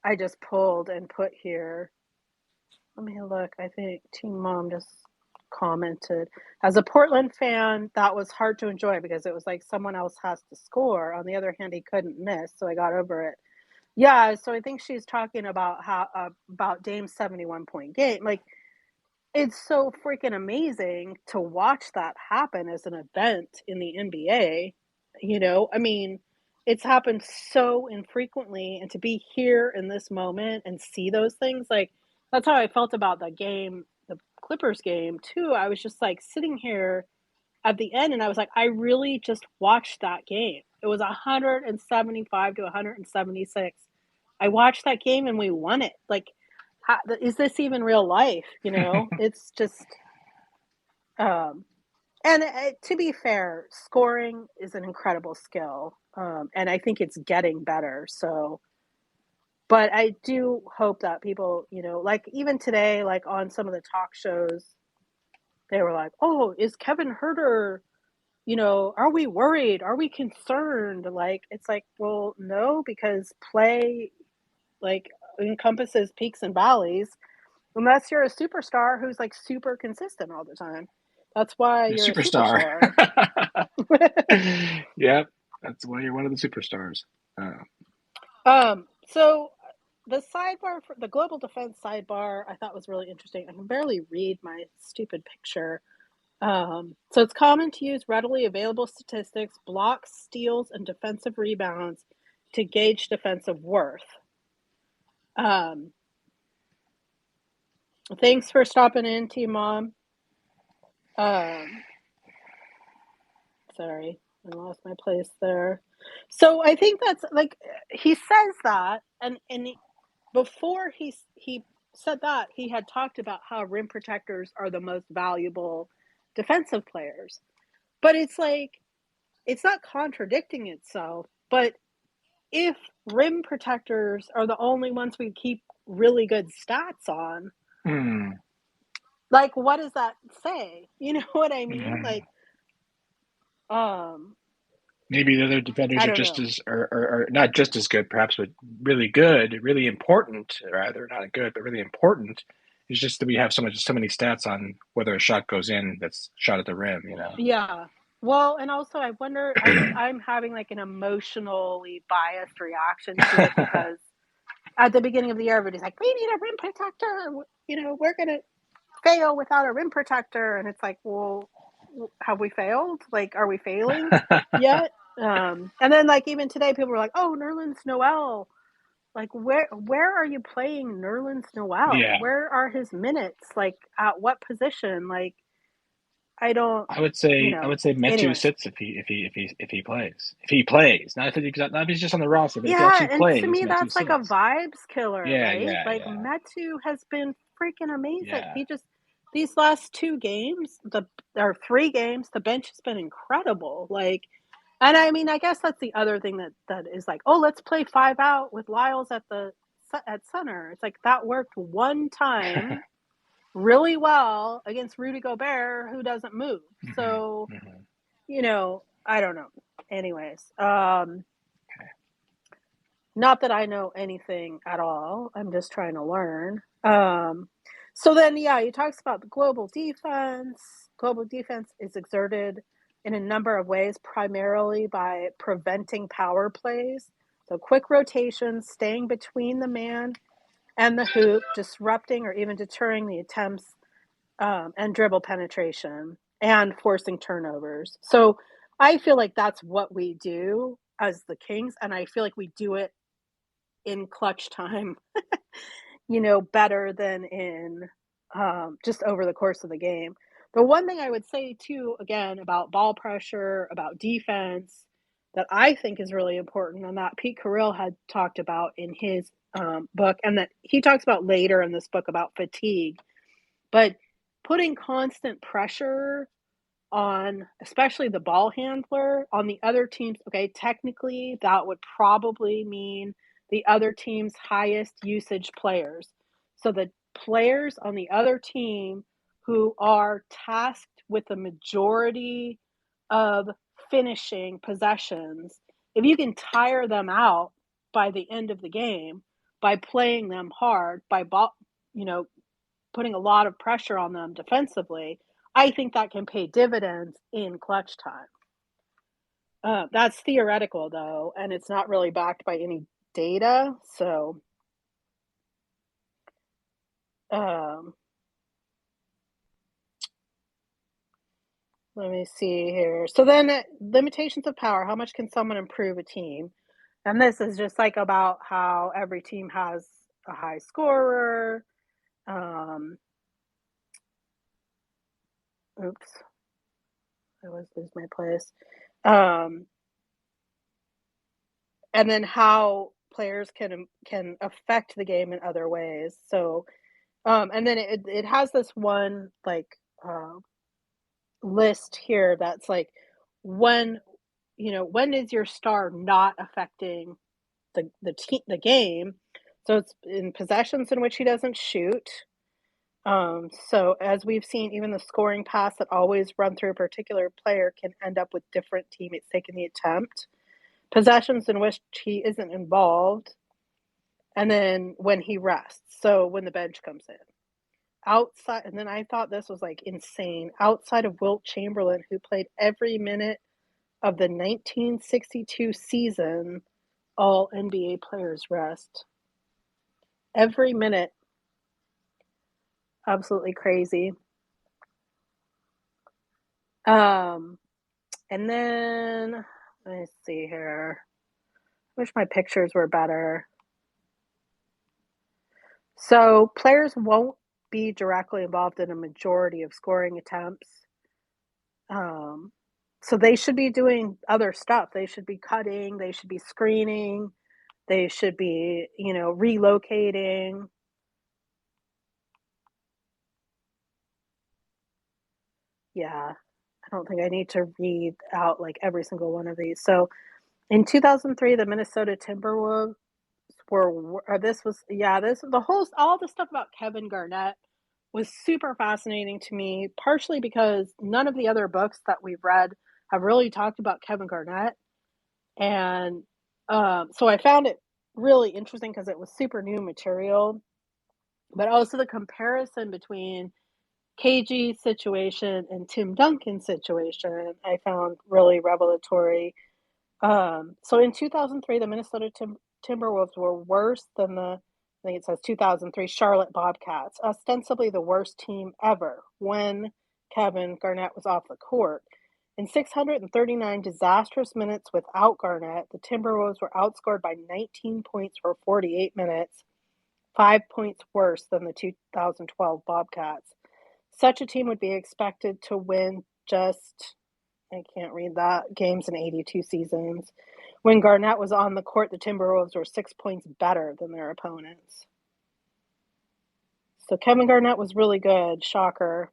Speaker 1: I just pulled and put here. Let me look. I think Team Mom just commented. As a Portland fan, that was hard to enjoy because it was like someone else has to score. On the other hand, he couldn't miss, so I got over it. Yeah, so I think she's talking about about Dame's 71-point game. Like, it's so freaking amazing to watch that happen as an event in the NBA. I mean, it's happened so infrequently, and to be here in this moment and see those things, like, that's how I felt about the game, the Clippers game too. I was just like sitting here at the end, and I was like, I really just watched that game. It was 175 to 176. I watched that game and we won it. Like, is this even real life? It's just, and to be fair, scoring is an incredible skill. And I think it's getting better. So, but I do hope that people, like even today, like on some of the talk shows, they were like, oh, is Kevin Herter, are we worried? Are we concerned? Like, it's like, well, no, because play like encompasses peaks and valleys, unless you're a superstar who's like super consistent all the time. That's why
Speaker 2: The
Speaker 1: you're a
Speaker 2: superstar.
Speaker 1: superstar.
Speaker 2: Yep, that's why you're one of the superstars.
Speaker 1: So the sidebar for the global defense sidebar, I thought was really interesting. I can barely read my stupid picture. So it's common to use readily available statistics, blocks, steals, and defensive rebounds to gauge defensive worth. Thanks for stopping in, Team Mom. Sorry, I lost my place there. So I think that's like, he says that, and before he said that, he had talked about how rim protectors are the most valuable defensive players. But it's like, it's not contradicting itself, but if rim protectors are the only ones we keep really good stats on, like, what does that say? You know what I mean? Like,
Speaker 2: maybe the other defenders
Speaker 1: I
Speaker 2: are
Speaker 1: don't
Speaker 2: just
Speaker 1: know.
Speaker 2: as, or not just as good, perhaps, but really good, really important, rather, not good, but really important. It's just that we have so many stats on whether a shot goes in that's shot at the rim, you know?
Speaker 1: Yeah. Well, and also I wonder, I think I'm having like an emotionally biased reaction to it because at the beginning of the year, everybody's like, we need a rim protector. You know, we're going to fail without a rim protector. And it's like, well, have we failed? Like, are we failing yet? And then like even today, people were like, oh, Nerlens Noel. Like, where are you playing Nerlens Noel?
Speaker 2: Yeah.
Speaker 1: Where are his minutes? Like, at what position? Like, I don't,
Speaker 2: I would say Metu
Speaker 1: anyways.
Speaker 2: sits if he plays. If he plays. Not if he's just on the roster, but if he
Speaker 1: Yeah,
Speaker 2: actually
Speaker 1: and to
Speaker 2: plays,
Speaker 1: me,
Speaker 2: Metu
Speaker 1: that's like a
Speaker 2: sits.
Speaker 1: vibes killer,
Speaker 2: Yeah,
Speaker 1: right?
Speaker 2: yeah,
Speaker 1: Like,
Speaker 2: yeah.
Speaker 1: Metu has been freaking amazing.
Speaker 2: Yeah.
Speaker 1: He just, these last 2 games, or 3 games, the bench has been incredible. Like, and I mean, I guess that's the other thing that is like, oh, let's play 5 out with Lyles at center. It's like that worked one time really well against Rudy Gobert, who doesn't move. So, you know, I don't know. Anyways, not that I know anything at all. I'm just trying to learn. So then, yeah, he talks about the global defense. Global defense is exerted in a number of ways, primarily by preventing power plays. So quick rotations, staying between the man and the hoop, disrupting or even deterring the attempts and dribble penetration, and forcing turnovers. So I feel like that's what we do as the Kings, and I feel like we do it in clutch time, you know, better than in just over the course of the game. The one thing I would say too, again, about ball pressure, about defense, that I think is really important, and that Pete Carrill had talked about in his book, and that he talks about later in this book about fatigue, but putting constant pressure on, especially the ball handler, on the other teams. Okay, technically, that would probably mean the other team's highest usage players. So the players on the other team who are tasked with the majority of finishing possessions, if you can tire them out by the end of the game by playing them hard, by you know, putting a lot of pressure on them defensively, I think that can pay dividends in clutch time. That's theoretical, though, and it's not really backed by any data. So, let me see here. So then, limitations of power. How much can someone improve a team? And this is just like about how every team has a high scorer. Oops, I always lose my place. And then how players can affect the game in other ways. So, and then it has this one like list here that's like, when when is your star not affecting the game? So it's in possessions in which he doesn't shoot. So as we've seen, even the scoring pass that always run through a particular player can end up with different teammates taking the attempt. Possessions in which he isn't involved, and then when he rests, so when the bench comes in. Outside, and then I thought this was like insane. Outside of Wilt Chamberlain, who played every minute of the 1962 season, all NBA players rest. Every minute. Absolutely crazy. And then let me see here. I wish my pictures were better. So players won't be directly involved in a majority of scoring attempts. So they should be doing other stuff. They should be cutting, they should be screening, they should be, relocating. yeah, I don't think I need to read out like every single one of these. So in 2003, the Minnesota Timberwolves this was, yeah, this, the whole, all the stuff about Kevin Garnett was super fascinating to me, partially because none of the other books that we've read have really talked about Kevin Garnett. And so I found it really interesting because it was super new material, but also the comparison between KG's situation and Tim Duncan's situation I found really revelatory. So in 2003, the Minnesota Timberwolves were worse than I think it says 2003 Charlotte Bobcats, ostensibly the worst team ever when Kevin Garnett was off the court. In 639 disastrous minutes without Garnett, the Timberwolves were outscored by 19 points for 48 minutes, 5 points worse than the 2012 Bobcats. Such a team would be expected to win just, I can't read that, games in 82 seasons. When Garnett was on the court, the Timberwolves were 6 points better than their opponents. So Kevin Garnett was really good, shocker.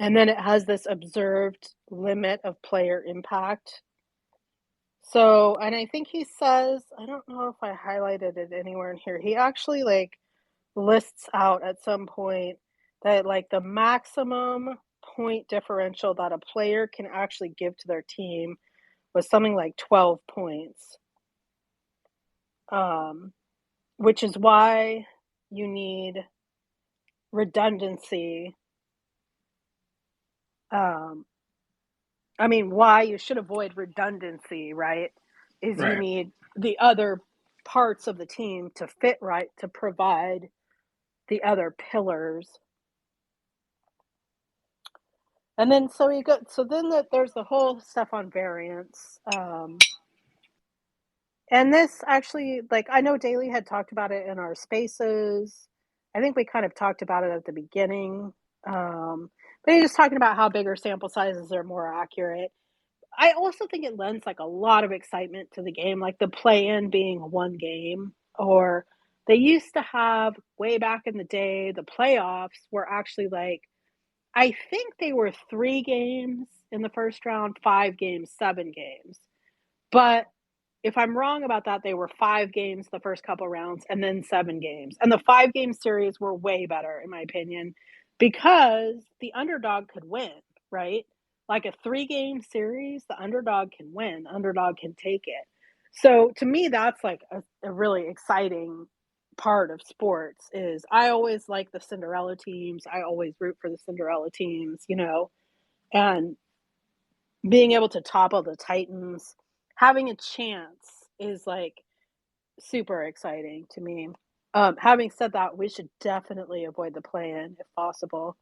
Speaker 1: And then it has this observed limit of player impact. So, and I think he says, I don't know if I highlighted it anywhere in here. He actually like lists out at some point that like the maximum point differential that a player can actually give to their team was something like 12 points. Which is why you need redundancy. Why you should avoid redundancy, right? Is you
Speaker 2: Right.
Speaker 1: need the other parts of the team to fit right to provide the other pillars. And then there's the whole stuff on variance. And this actually, like, I know Daly had talked about it in our spaces. I think we kind of talked about it at the beginning. But he's just talking about how bigger sample sizes are more accurate. I also think it lends like a lot of excitement to the game, like the play-in being one game, or they used to have way back in the day, the playoffs were actually like, I think they were 3 games in the first round, 5 games, 7 games. But if I'm wrong about that, they were 5 games the first couple rounds and then 7 games. And the 5 game series were way better, in my opinion, because the underdog could win, right? Like a 3 game series, the underdog can win, underdog can take it. So to me, that's like a really exciting part of sports is I always like the Cinderella teams. I always root for the Cinderella teams, and being able to topple the Titans, having a chance is like super exciting to me. Having said that, we should definitely avoid the play-in if possible.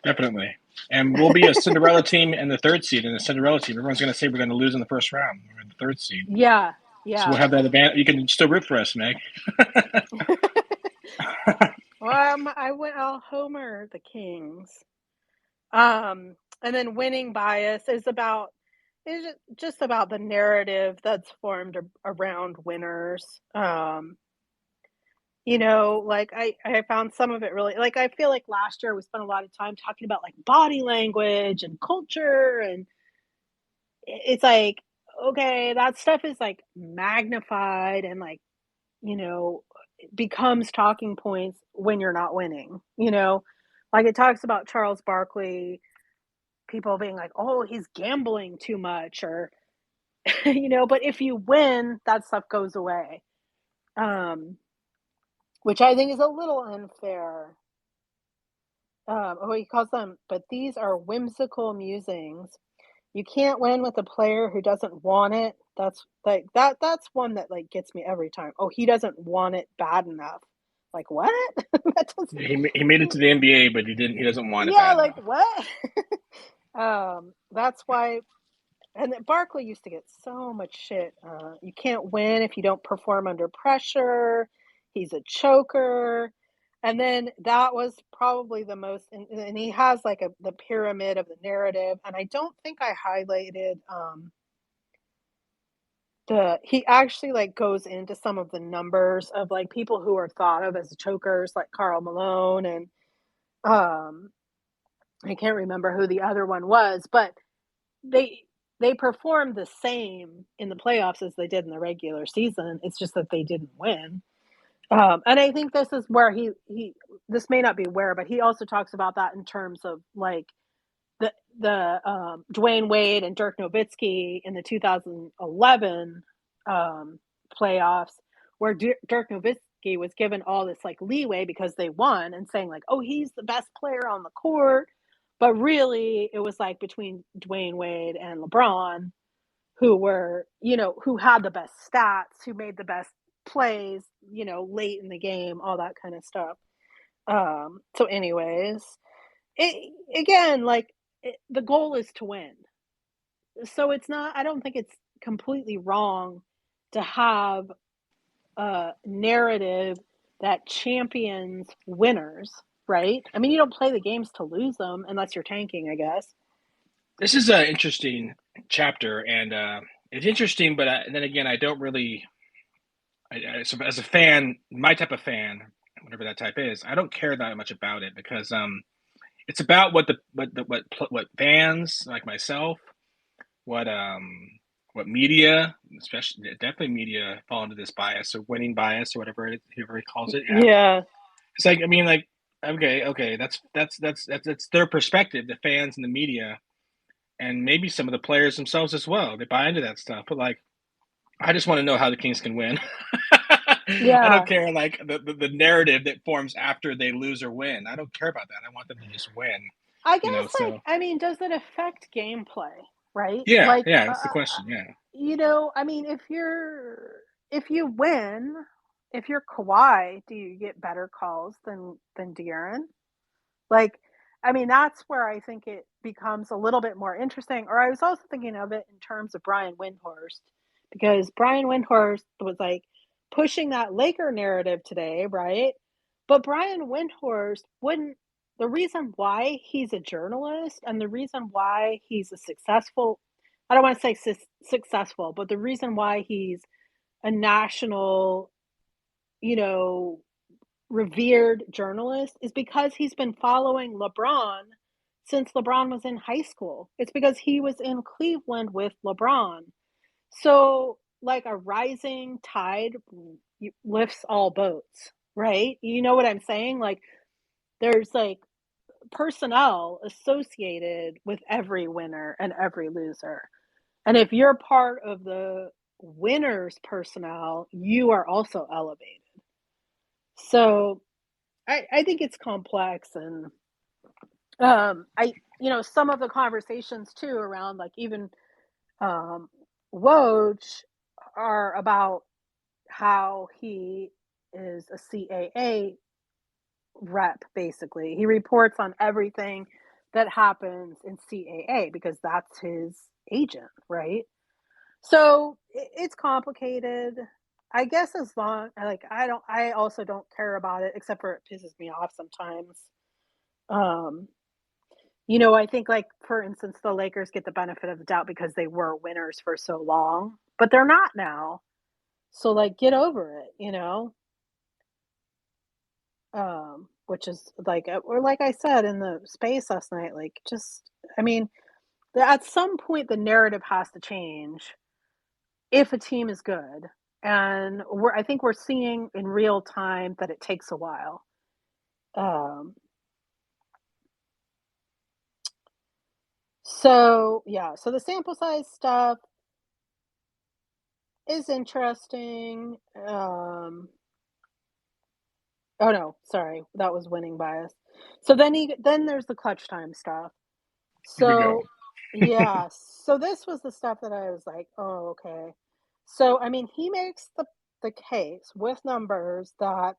Speaker 2: Definitely. And we'll be a Cinderella team and the third seed in the Cinderella team. Everyone's going to say we're going to lose in the first round. We're in the third seed.
Speaker 1: Yeah,
Speaker 2: So we'll
Speaker 1: yeah.
Speaker 2: have that advantage. You can still root for us, Meg.
Speaker 1: Well, I'll homer the Kings. And then winning bias is just about the narrative that's formed around winners. Like I found some of it really, like, I feel like last year we spent a lot of time talking about like body language and culture, and it's like, okay, that stuff is like magnified and like, becomes talking points when you're not winning, like it talks about Charles Barkley, people being like, oh, he's gambling too much, or, but if you win, that stuff goes away. Which I think is a little unfair. He calls them, but these are whimsical musings. You can't win with a player who doesn't want it. That's like that's one that like gets me every time. Oh, he doesn't want it bad enough. Like what? That doesn't.
Speaker 2: He made it to the NBA, but he didn't. He doesn't want it
Speaker 1: Yeah,
Speaker 2: bad
Speaker 1: like
Speaker 2: enough.
Speaker 1: what? That's why. And Barkley used to get so much shit. You can't win if you don't perform under pressure. He's a choker. And then that was probably the most, and he has like the pyramid of the narrative. And I don't think I highlighted he actually like goes into some of the numbers of like people who are thought of as chokers, like Karl Malone, and Um, I can't remember who the other one was, but they they performed the same in the playoffs as they did in the regular season. It's just that they didn't win. And I think this is where he this may not be where, but he also talks about that in terms of like the Dwayne Wade and Dirk Nowitzki in the 2011 playoffs, where Dirk Nowitzki was given all this like leeway because they won and saying like, oh, he's the best player on the court, but really it was like between Dwayne Wade and LeBron, who were, who had the best stats, who made the best plays, late in the game, all that kind of stuff. So anyways, again, like the goal is to win. So it's not, I don't think it's completely wrong to have a narrative that champions winners, right? I mean, you don't play the games to lose them unless you're tanking, I guess.
Speaker 2: This is an interesting chapter, and it's interesting, but then again, I don't really. So as a fan, my type of fan, whatever that type is, I don't care that much about it because it's about what fans like myself, what um, what media, especially definitely media, fall into this bias or winning bias or whoever he calls it. Yeah,
Speaker 1: Yeah.
Speaker 2: it's like I mean, like okay, that's their perspective, the fans and the media, and maybe some of the players themselves as well. They buy into that stuff, but like I just want to know how the Kings can win. I don't
Speaker 1: Yeah.
Speaker 2: care like the narrative that forms after they lose or win. I don't care about that. I want them to just win.
Speaker 1: I
Speaker 2: You know,
Speaker 1: guess, like,
Speaker 2: so
Speaker 1: I mean, does it affect gameplay, right?
Speaker 2: yeah,
Speaker 1: Like,
Speaker 2: yeah, that's the question. Yeah.
Speaker 1: I mean, if you win, if you're Kawhi, do you get better calls than De'Aaron? Like, I mean, that's where I think it becomes a little bit more interesting. Or I was also thinking of it in terms of Brian Windhorst, because Brian Windhorst was like pushing that Laker narrative today, right? But Brian Windhorst wouldn't, the reason why he's a journalist and the reason why he's a successful, I don't want to say successful, but the reason why he's a national, you know, revered journalist is because he's been following LeBron since LeBron was in high school. It's because he was in Cleveland with LeBron. So, like a rising tide lifts all boats, right? You know what I'm saying? Like, there's like personnel associated with every winner and every loser. And if you're part of the winner's personnel, you are also elevated. So, I think it's complex, and some of the conversations too around like even um Woj are about how he is a CAA rep. Basically, he reports on everything that happens in CAA because that's his agent, right? So it's complicated. I guess as long like I also don't care about it, except for it pisses me off sometimes. Um, I think, like, for instance, the Lakers get the benefit of the doubt because they were winners for so long, but they're not now. So, like, get over it, which is like, or like I said in the space last night, like, just, I mean, at some point, the narrative has to change if a team is good. And I think we're seeing in real time that it takes a while. Um, so yeah, so the sample size stuff is interesting. Oh no, sorry, that was winning bias. So then there's the clutch time stuff.
Speaker 2: Here we go.
Speaker 1: So yeah, so this was the stuff that I was like, oh, okay. So I mean, he makes the case with numbers that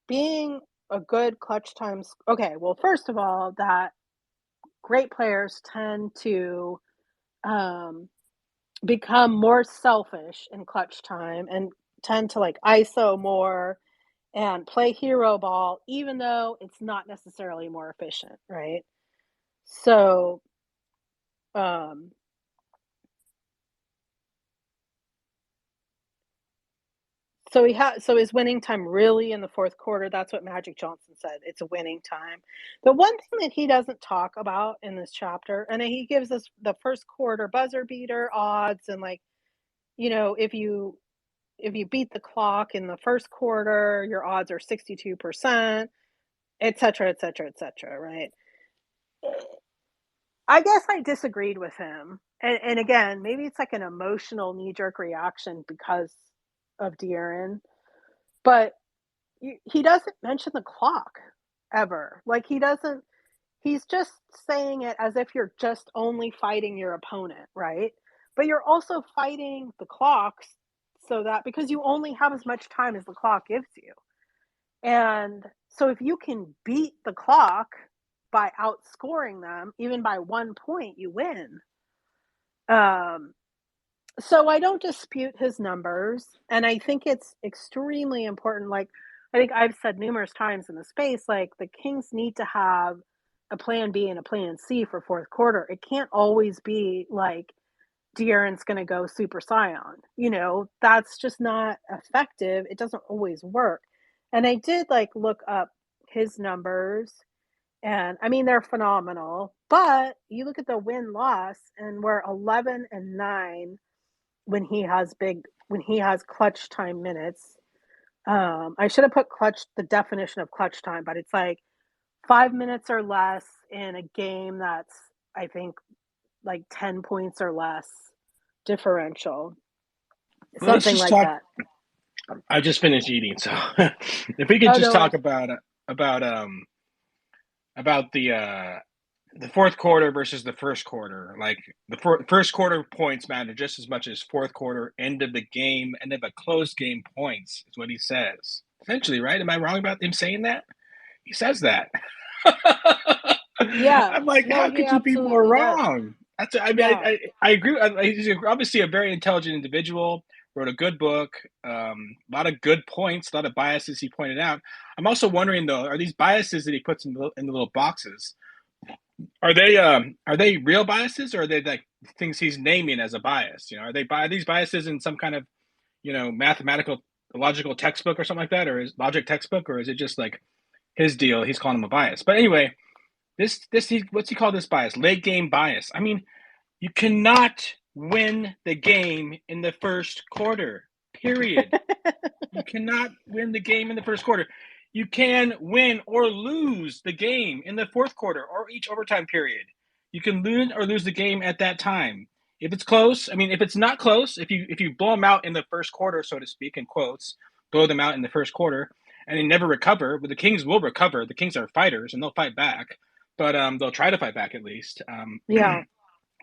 Speaker 1: being a good clutch times. Okay, well, first of all, that great players tend to um, become more selfish in clutch time and tend to like ISO more and play hero ball, even though it's not necessarily more efficient, right? So, um, So is winning time really in the fourth quarter? That's what Magic Johnson said. It's a winning time. The one thing that he doesn't talk about in this chapter, and he gives us the first quarter buzzer beater odds, and like, if you beat the clock in the first quarter, your odds are 62%, et cetera, et cetera, et cetera, right? I guess I disagreed with him. And again, maybe it's like an emotional knee jerk reaction because of De'Aaron, but he doesn't mention the clock ever. Like, he's just saying it as if you're just only fighting your opponent, right? But you're also fighting the clocks so that because you only have as much time as the clock gives you. And so if you can beat the clock by outscoring them, even by 1 point, you win. So I don't dispute his numbers, and I think it's extremely important. Like, I think I've said numerous times in the space, like, the Kings need to have a plan B and a plan C for fourth quarter. It can't always be like De'Aaron's going to go Super Scion. That's just not effective. It doesn't always work. And I did like look up his numbers, and I mean, they're phenomenal. But you look at the win loss, and we're 11-9 when he has clutch time minutes. I should have put the definition of clutch time, but it's like 5 minutes or less in a game that's, I think, like 10 points or less differential,
Speaker 2: Well, let's
Speaker 1: something
Speaker 2: just
Speaker 1: like
Speaker 2: talk.
Speaker 1: that.
Speaker 2: I just finished eating, so if we could
Speaker 1: Oh,
Speaker 2: just
Speaker 1: no
Speaker 2: talk
Speaker 1: worries.
Speaker 2: about about the fourth quarter versus the first quarter. Like the first quarter points matter just as much as fourth quarter end of the game, end of a close game points is what he says. Essentially, right? Am I wrong about him saying that? He says that.
Speaker 1: Yeah,
Speaker 2: I'm like,
Speaker 1: no,
Speaker 2: how
Speaker 1: he
Speaker 2: could you be more
Speaker 1: absolutely does.
Speaker 2: wrong? I mean,
Speaker 1: Yeah.
Speaker 2: I agree. He's obviously a very intelligent individual. Wrote a good book. A lot of good points. A lot of biases he pointed out. I'm also wondering though, are these biases that he puts in the little boxes? Are they real biases, or are they like things he's naming as a bias? Are these biases in some kind of mathematical logical textbook or something like that, or is logic textbook, or is it just like his deal? He's calling them a bias. But anyway, what's he call this bias? Late game bias. I mean, you cannot win the game in the first quarter. Period. You cannot win the game in the first quarter. You can win or lose the game in the fourth quarter or each overtime period. You can win or lose the game at that time. If it's close, I mean, if it's not close, if you blow them out in the first quarter, so to speak, in quotes, blow them out in the first quarter, and they never recover, but the Kings will recover. The Kings are fighters and they'll fight back, but they'll try to fight back at least.
Speaker 1: Yeah.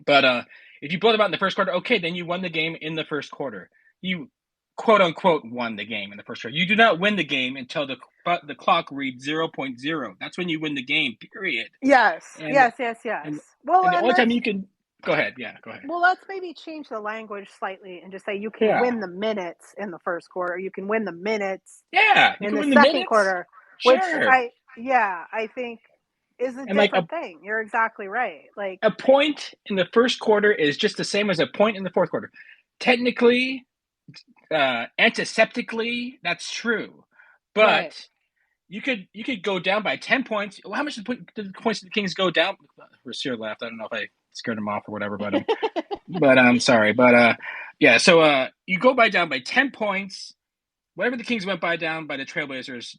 Speaker 2: But if you blow them out in the first quarter, okay, then you won the game in the first quarter. You quote unquote won the game in the first quarter. You do not win the game until the clock reads 0.0. That's when you win the game. Period.
Speaker 1: Yes.
Speaker 2: And
Speaker 1: Yes. Yes. Yes.
Speaker 2: and
Speaker 1: Well,
Speaker 2: and the
Speaker 1: and
Speaker 2: only time
Speaker 1: let's
Speaker 2: you can go ahead, yeah, go ahead.
Speaker 1: well let's maybe change the language slightly and just say you can
Speaker 2: Yeah,
Speaker 1: win the minutes in the first quarter. You can win the minutes
Speaker 2: yeah, you
Speaker 1: in
Speaker 2: can
Speaker 1: the
Speaker 2: win the
Speaker 1: second
Speaker 2: minutes.
Speaker 1: quarter, which
Speaker 2: Sure.
Speaker 1: I think is a
Speaker 2: And like
Speaker 1: different thing. You're exactly right. Like,
Speaker 2: a point in the first quarter is just the same as a point in the fourth quarter. Technically, antiseptically, that's true,
Speaker 1: right.
Speaker 2: but you could go down by 10 points. Well, how much did the points did the Kings go down? Rasir left. I don't know if I scared him off or whatever, but I'm sorry, but yeah. So you go down by 10 points. Whatever the Kings went down by the Trailblazers,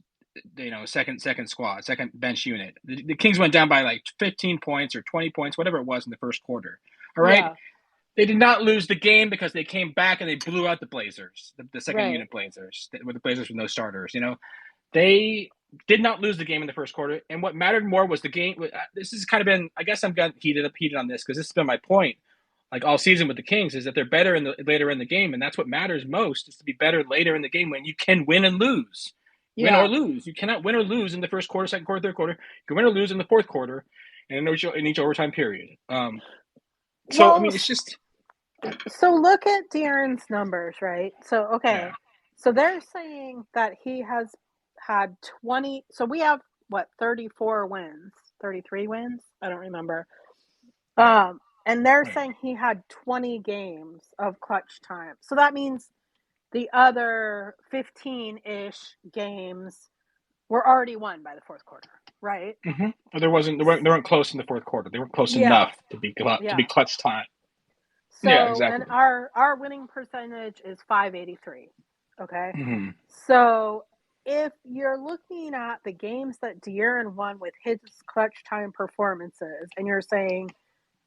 Speaker 2: second squad, second bench unit. The Kings went down by like 15 points or 20 points, whatever it was in the first quarter. All right.
Speaker 1: Yeah.
Speaker 2: They did not lose the game because they came back and they blew out the Blazers, the second
Speaker 1: Right.
Speaker 2: unit Blazers, with the Blazers with no starters. They did not lose the game in the first quarter, and what mattered more was the game. This has kind of been, I guess, I'm getting heated on this because this has been my point, like all season with the Kings, is that they're better later in the game, and that's what matters most is to be better later in the game when you can win and lose, win or
Speaker 1: Yeah.
Speaker 2: lose. You cannot win or lose in the first quarter, second quarter, third quarter. You can win or lose in the fourth quarter, and in each overtime period. So I
Speaker 1: Well,
Speaker 2: mean, it's just
Speaker 1: so look at De'Aaron's numbers, right? So,
Speaker 2: yeah,
Speaker 1: okay. So they're saying that he has had 20. So we have what, 34 wins, 33 wins? I don't remember. And they're
Speaker 2: right.
Speaker 1: saying he had 20 games of clutch time. So that means the other 15-ish games were already won by the fourth quarter, right?
Speaker 2: Mm-hmm. But they weren't close in the fourth quarter. They weren't close
Speaker 1: Yeah,
Speaker 2: enough to be
Speaker 1: yeah.
Speaker 2: clutch time. Yeah,
Speaker 1: So, and
Speaker 2: exactly.
Speaker 1: our winning percentage is 583. Okay.
Speaker 2: Mm-hmm.
Speaker 1: So, if you're looking at the games that De'Aaron won with his clutch time performances, and you're saying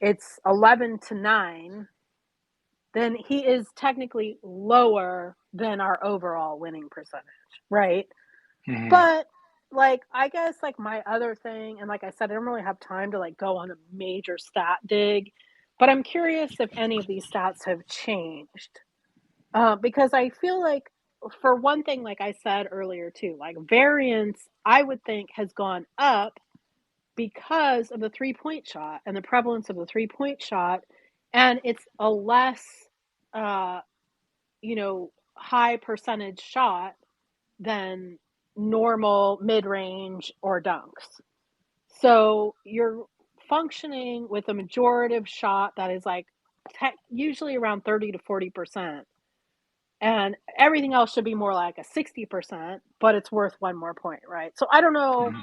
Speaker 1: it's 11-9, then he is technically lower than our overall winning percentage, right?
Speaker 2: Mm-hmm.
Speaker 1: But like, I guess like my other thing, and like I said, I don't really have time to like go on a major stat dig, but I'm curious if any of these stats have changed. Because I feel like, for one thing, like I said earlier too, like variance, I would think has gone up because of the 3-point shot and the prevalence of the 3-point shot, and it's a less, uh, high percentage shot than normal mid range or dunks. So you're functioning with a majorative shot that is like usually around 30 to 40%. And everything else should be more like a 60%, but it's worth one more point, right? So I don't know.
Speaker 2: Mm-hmm.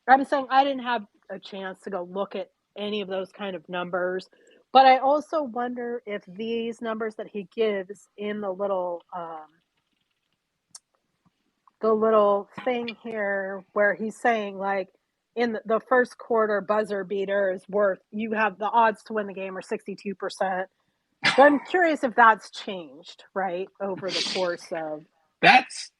Speaker 1: I'm saying I didn't have a chance to go look at any of those kind of numbers, but I also wonder if these numbers that he gives in the little thing here where he's saying like in the first quarter buzzer beater is worth, you have the odds to win the game are 62%. So I'm curious if that's changed, right, over the course of.
Speaker 2: That's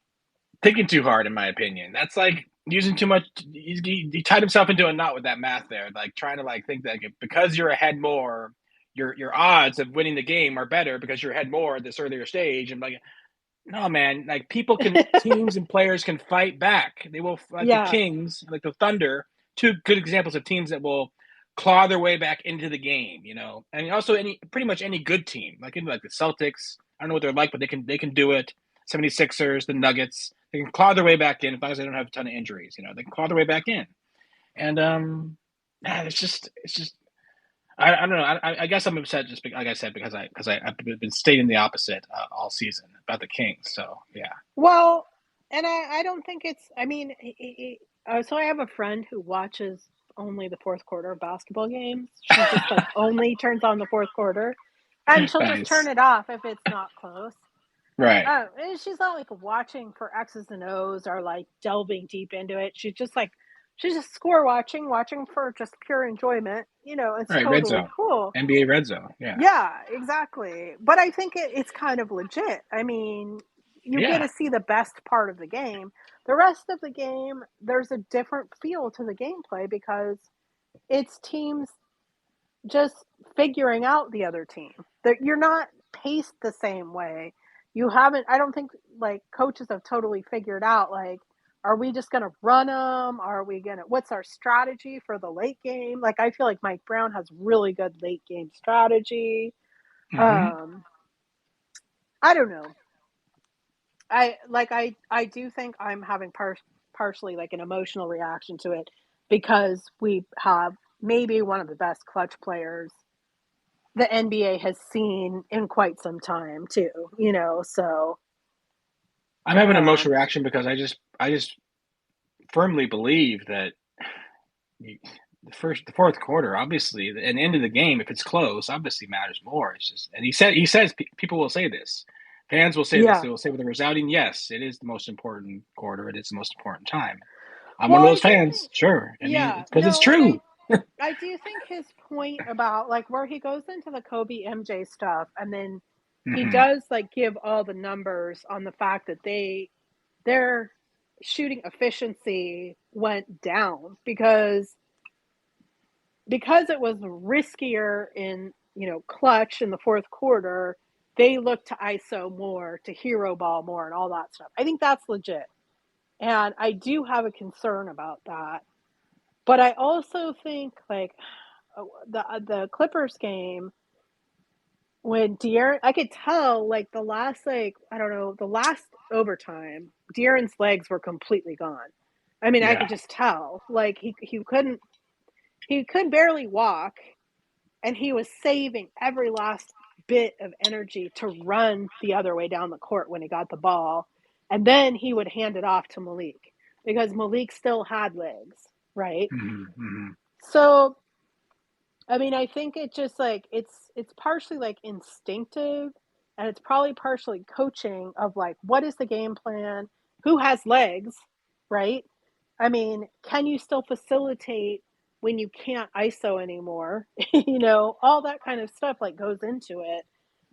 Speaker 2: thinking too hard, in my opinion. That's like using too much. He tied himself into a knot with that math there, like trying to like think that because you're ahead more, your odds of winning the game are better because you're ahead more at this earlier stage. And like, no, man, like teams and players can fight back. They will, like the
Speaker 1: Yeah,
Speaker 2: Kings, like the Thunder, two good examples of teams that will claw their way back into the game. And also pretty much any good team, like the Celtics. I don't know what they're like, but they can do it. 76ers, the Nuggets, they can claw their way back in as long as they don't have a ton of injuries. They can claw their way back in. And man, it's just I don't know. I guess I'm upset just like I said because I've been stating the opposite all season about the Kings. So yeah.
Speaker 1: well, and I don't think it's, I mean, so I have a friend who watches only the fourth quarter of basketball games. She just like only turns on the fourth quarter, and she'll just turn
Speaker 2: Nice.
Speaker 1: it off if it's not close.
Speaker 2: Right.
Speaker 1: Oh, and she's not like watching for X's and O's or like delving deep into it. She's just score watching for just pure enjoyment. It's
Speaker 2: Right. Red
Speaker 1: totally
Speaker 2: zone.
Speaker 1: cool.
Speaker 2: NBA red zone. Yeah.
Speaker 1: Yeah, exactly. But I think it's kind of legit. I mean, you get
Speaker 2: Yeah.
Speaker 1: to see the best part of the game. The rest of the game, there's a different feel to the gameplay because it's teams just figuring out the other team. That you're not paced the same way. You haven't. I don't think like coaches have totally figured out like, are we just going to run them? Are we going to? What's our strategy for the late game? Like I feel like Mike Brown has really good late game strategy.
Speaker 2: Mm-hmm.
Speaker 1: Um, I don't know. I do think I'm having partially like an emotional reaction to it because we have maybe one of the best clutch players the NBA has seen in quite some time too. So
Speaker 2: I'm having an emotional
Speaker 1: um
Speaker 2: reaction because I just firmly believe that the fourth quarter, obviously, and the end of the game, if it's close, obviously matters more. It's just, and he says people will say this, fans will say this.
Speaker 1: yeah.
Speaker 2: They will say with a resounding yes, it is the most important quarter. It is the most important time. I'm one
Speaker 1: Well,
Speaker 2: of
Speaker 1: I
Speaker 2: those
Speaker 1: do
Speaker 2: fans,
Speaker 1: think,
Speaker 2: sure. I mean,
Speaker 1: yeah,
Speaker 2: because it's
Speaker 1: no, and
Speaker 2: true.
Speaker 1: I do think his point about like where he goes into the Kobe MJ stuff and then he
Speaker 2: Mm-hmm.
Speaker 1: does like give all the numbers on the fact that their shooting efficiency went down because it was riskier in clutch in the fourth quarter. They looked to ISO more, to hero ball more, and all that stuff. I think that's legit, and I do have a concern about that. But I also think like the Clippers game when De'Aaron, I could tell like the last like I don't know the last overtime, De'Aaron's legs were completely gone. I mean, I
Speaker 2: Yeah.
Speaker 1: could just tell like he could barely walk, and he was saving every last bit of energy to run the other way down the court when he got the ball. And then he would hand it off to Malik because Malik still had legs, right?
Speaker 2: Mm-hmm.
Speaker 1: So, I mean, I think it just like it's partially like instinctive, and it's probably partially coaching of like what is the game plan, who has legs, right? I mean, can you still facilitate when you can't ISO anymore? All that kind of stuff like goes into it.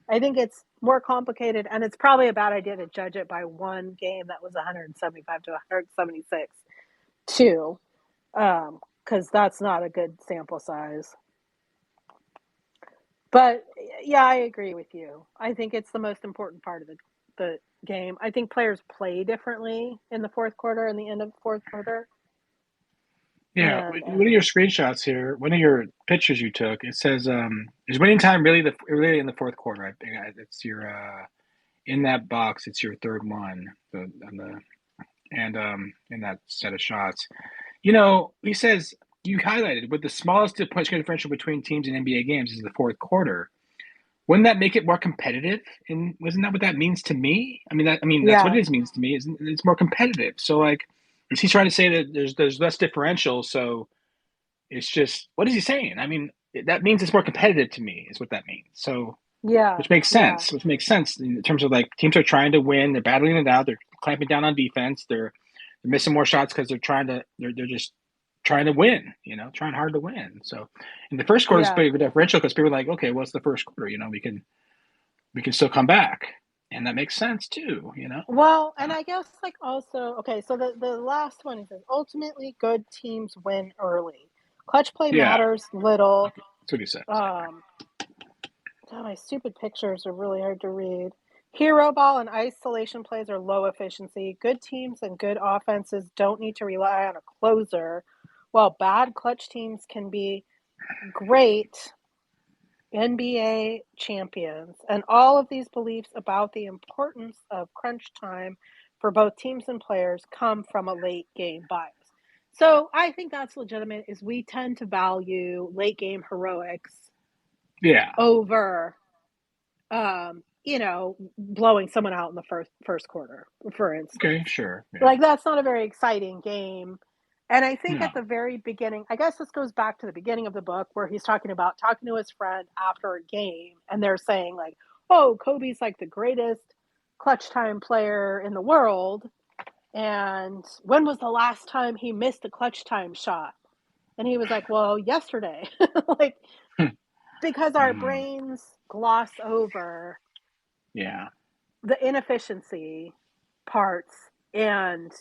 Speaker 1: I think it's more complicated, and it's probably a bad idea to judge it by one game that was 175 to 176 too, because that's not a good sample size. But yeah, I agree with you. I think it's the most important part of the game. I think players play differently in the fourth quarter and the end of the fourth quarter.
Speaker 2: Yeah,
Speaker 1: And
Speaker 2: one of your screenshots here, one of your pictures you took, it says, "Is winning time really in the fourth quarter?" I think it's your in that box. It's your third one, in that set of shots. He says you highlighted with the smallest point score differential between teams in NBA games is the fourth quarter. Wouldn't that make it more competitive? And wasn't that what that means to me? That's what
Speaker 1: yeah,
Speaker 2: it means to me. It's more competitive. So like, is he trying to say that there's less differential? So it's just what is he saying? That means it's more competitive to me. Is what that means. So
Speaker 1: yeah,
Speaker 2: which makes
Speaker 1: yeah,
Speaker 2: sense. Which makes sense in terms of like teams are trying to win. They're battling it out. They're clamping down on defense. They're missing more shots because they're just trying to win. Trying hard to win. So in the first quarter, it's
Speaker 1: yeah.
Speaker 2: big differential because people are like, okay, what's the first quarter? We can still come back, and that makes sense too.
Speaker 1: Well, and I guess like also okay. So the last one is ultimately good teams win early. Clutch play
Speaker 2: Yeah,
Speaker 1: matters little.
Speaker 2: that's what he says.
Speaker 1: Um, my stupid pictures are really hard to read. Hero ball and isolation plays are low efficiency. Good teams and good offenses don't need to rely on a closer, while bad clutch teams can be great NBA champions. And all of these beliefs about the importance of crunch time for both teams and players come from a late game bias. So I think that's legitimate is we tend to value late game heroics
Speaker 2: Yeah.
Speaker 1: over blowing someone out in the first quarter, for instance.
Speaker 2: Okay. Sure. Yeah.
Speaker 1: Like that's not a very exciting game. And I think
Speaker 2: No.
Speaker 1: at the very beginning, I guess this goes back to the beginning of the book where he's talking about talking to his friend after a game, and they're saying like, "Oh, Kobe's like the greatest clutch time player in the world." And when was the last time he missed a clutch time shot? And he was like, "Well, yesterday." Like because our
Speaker 2: Mm,
Speaker 1: brains gloss over
Speaker 2: yeah.
Speaker 1: the inefficiency parts and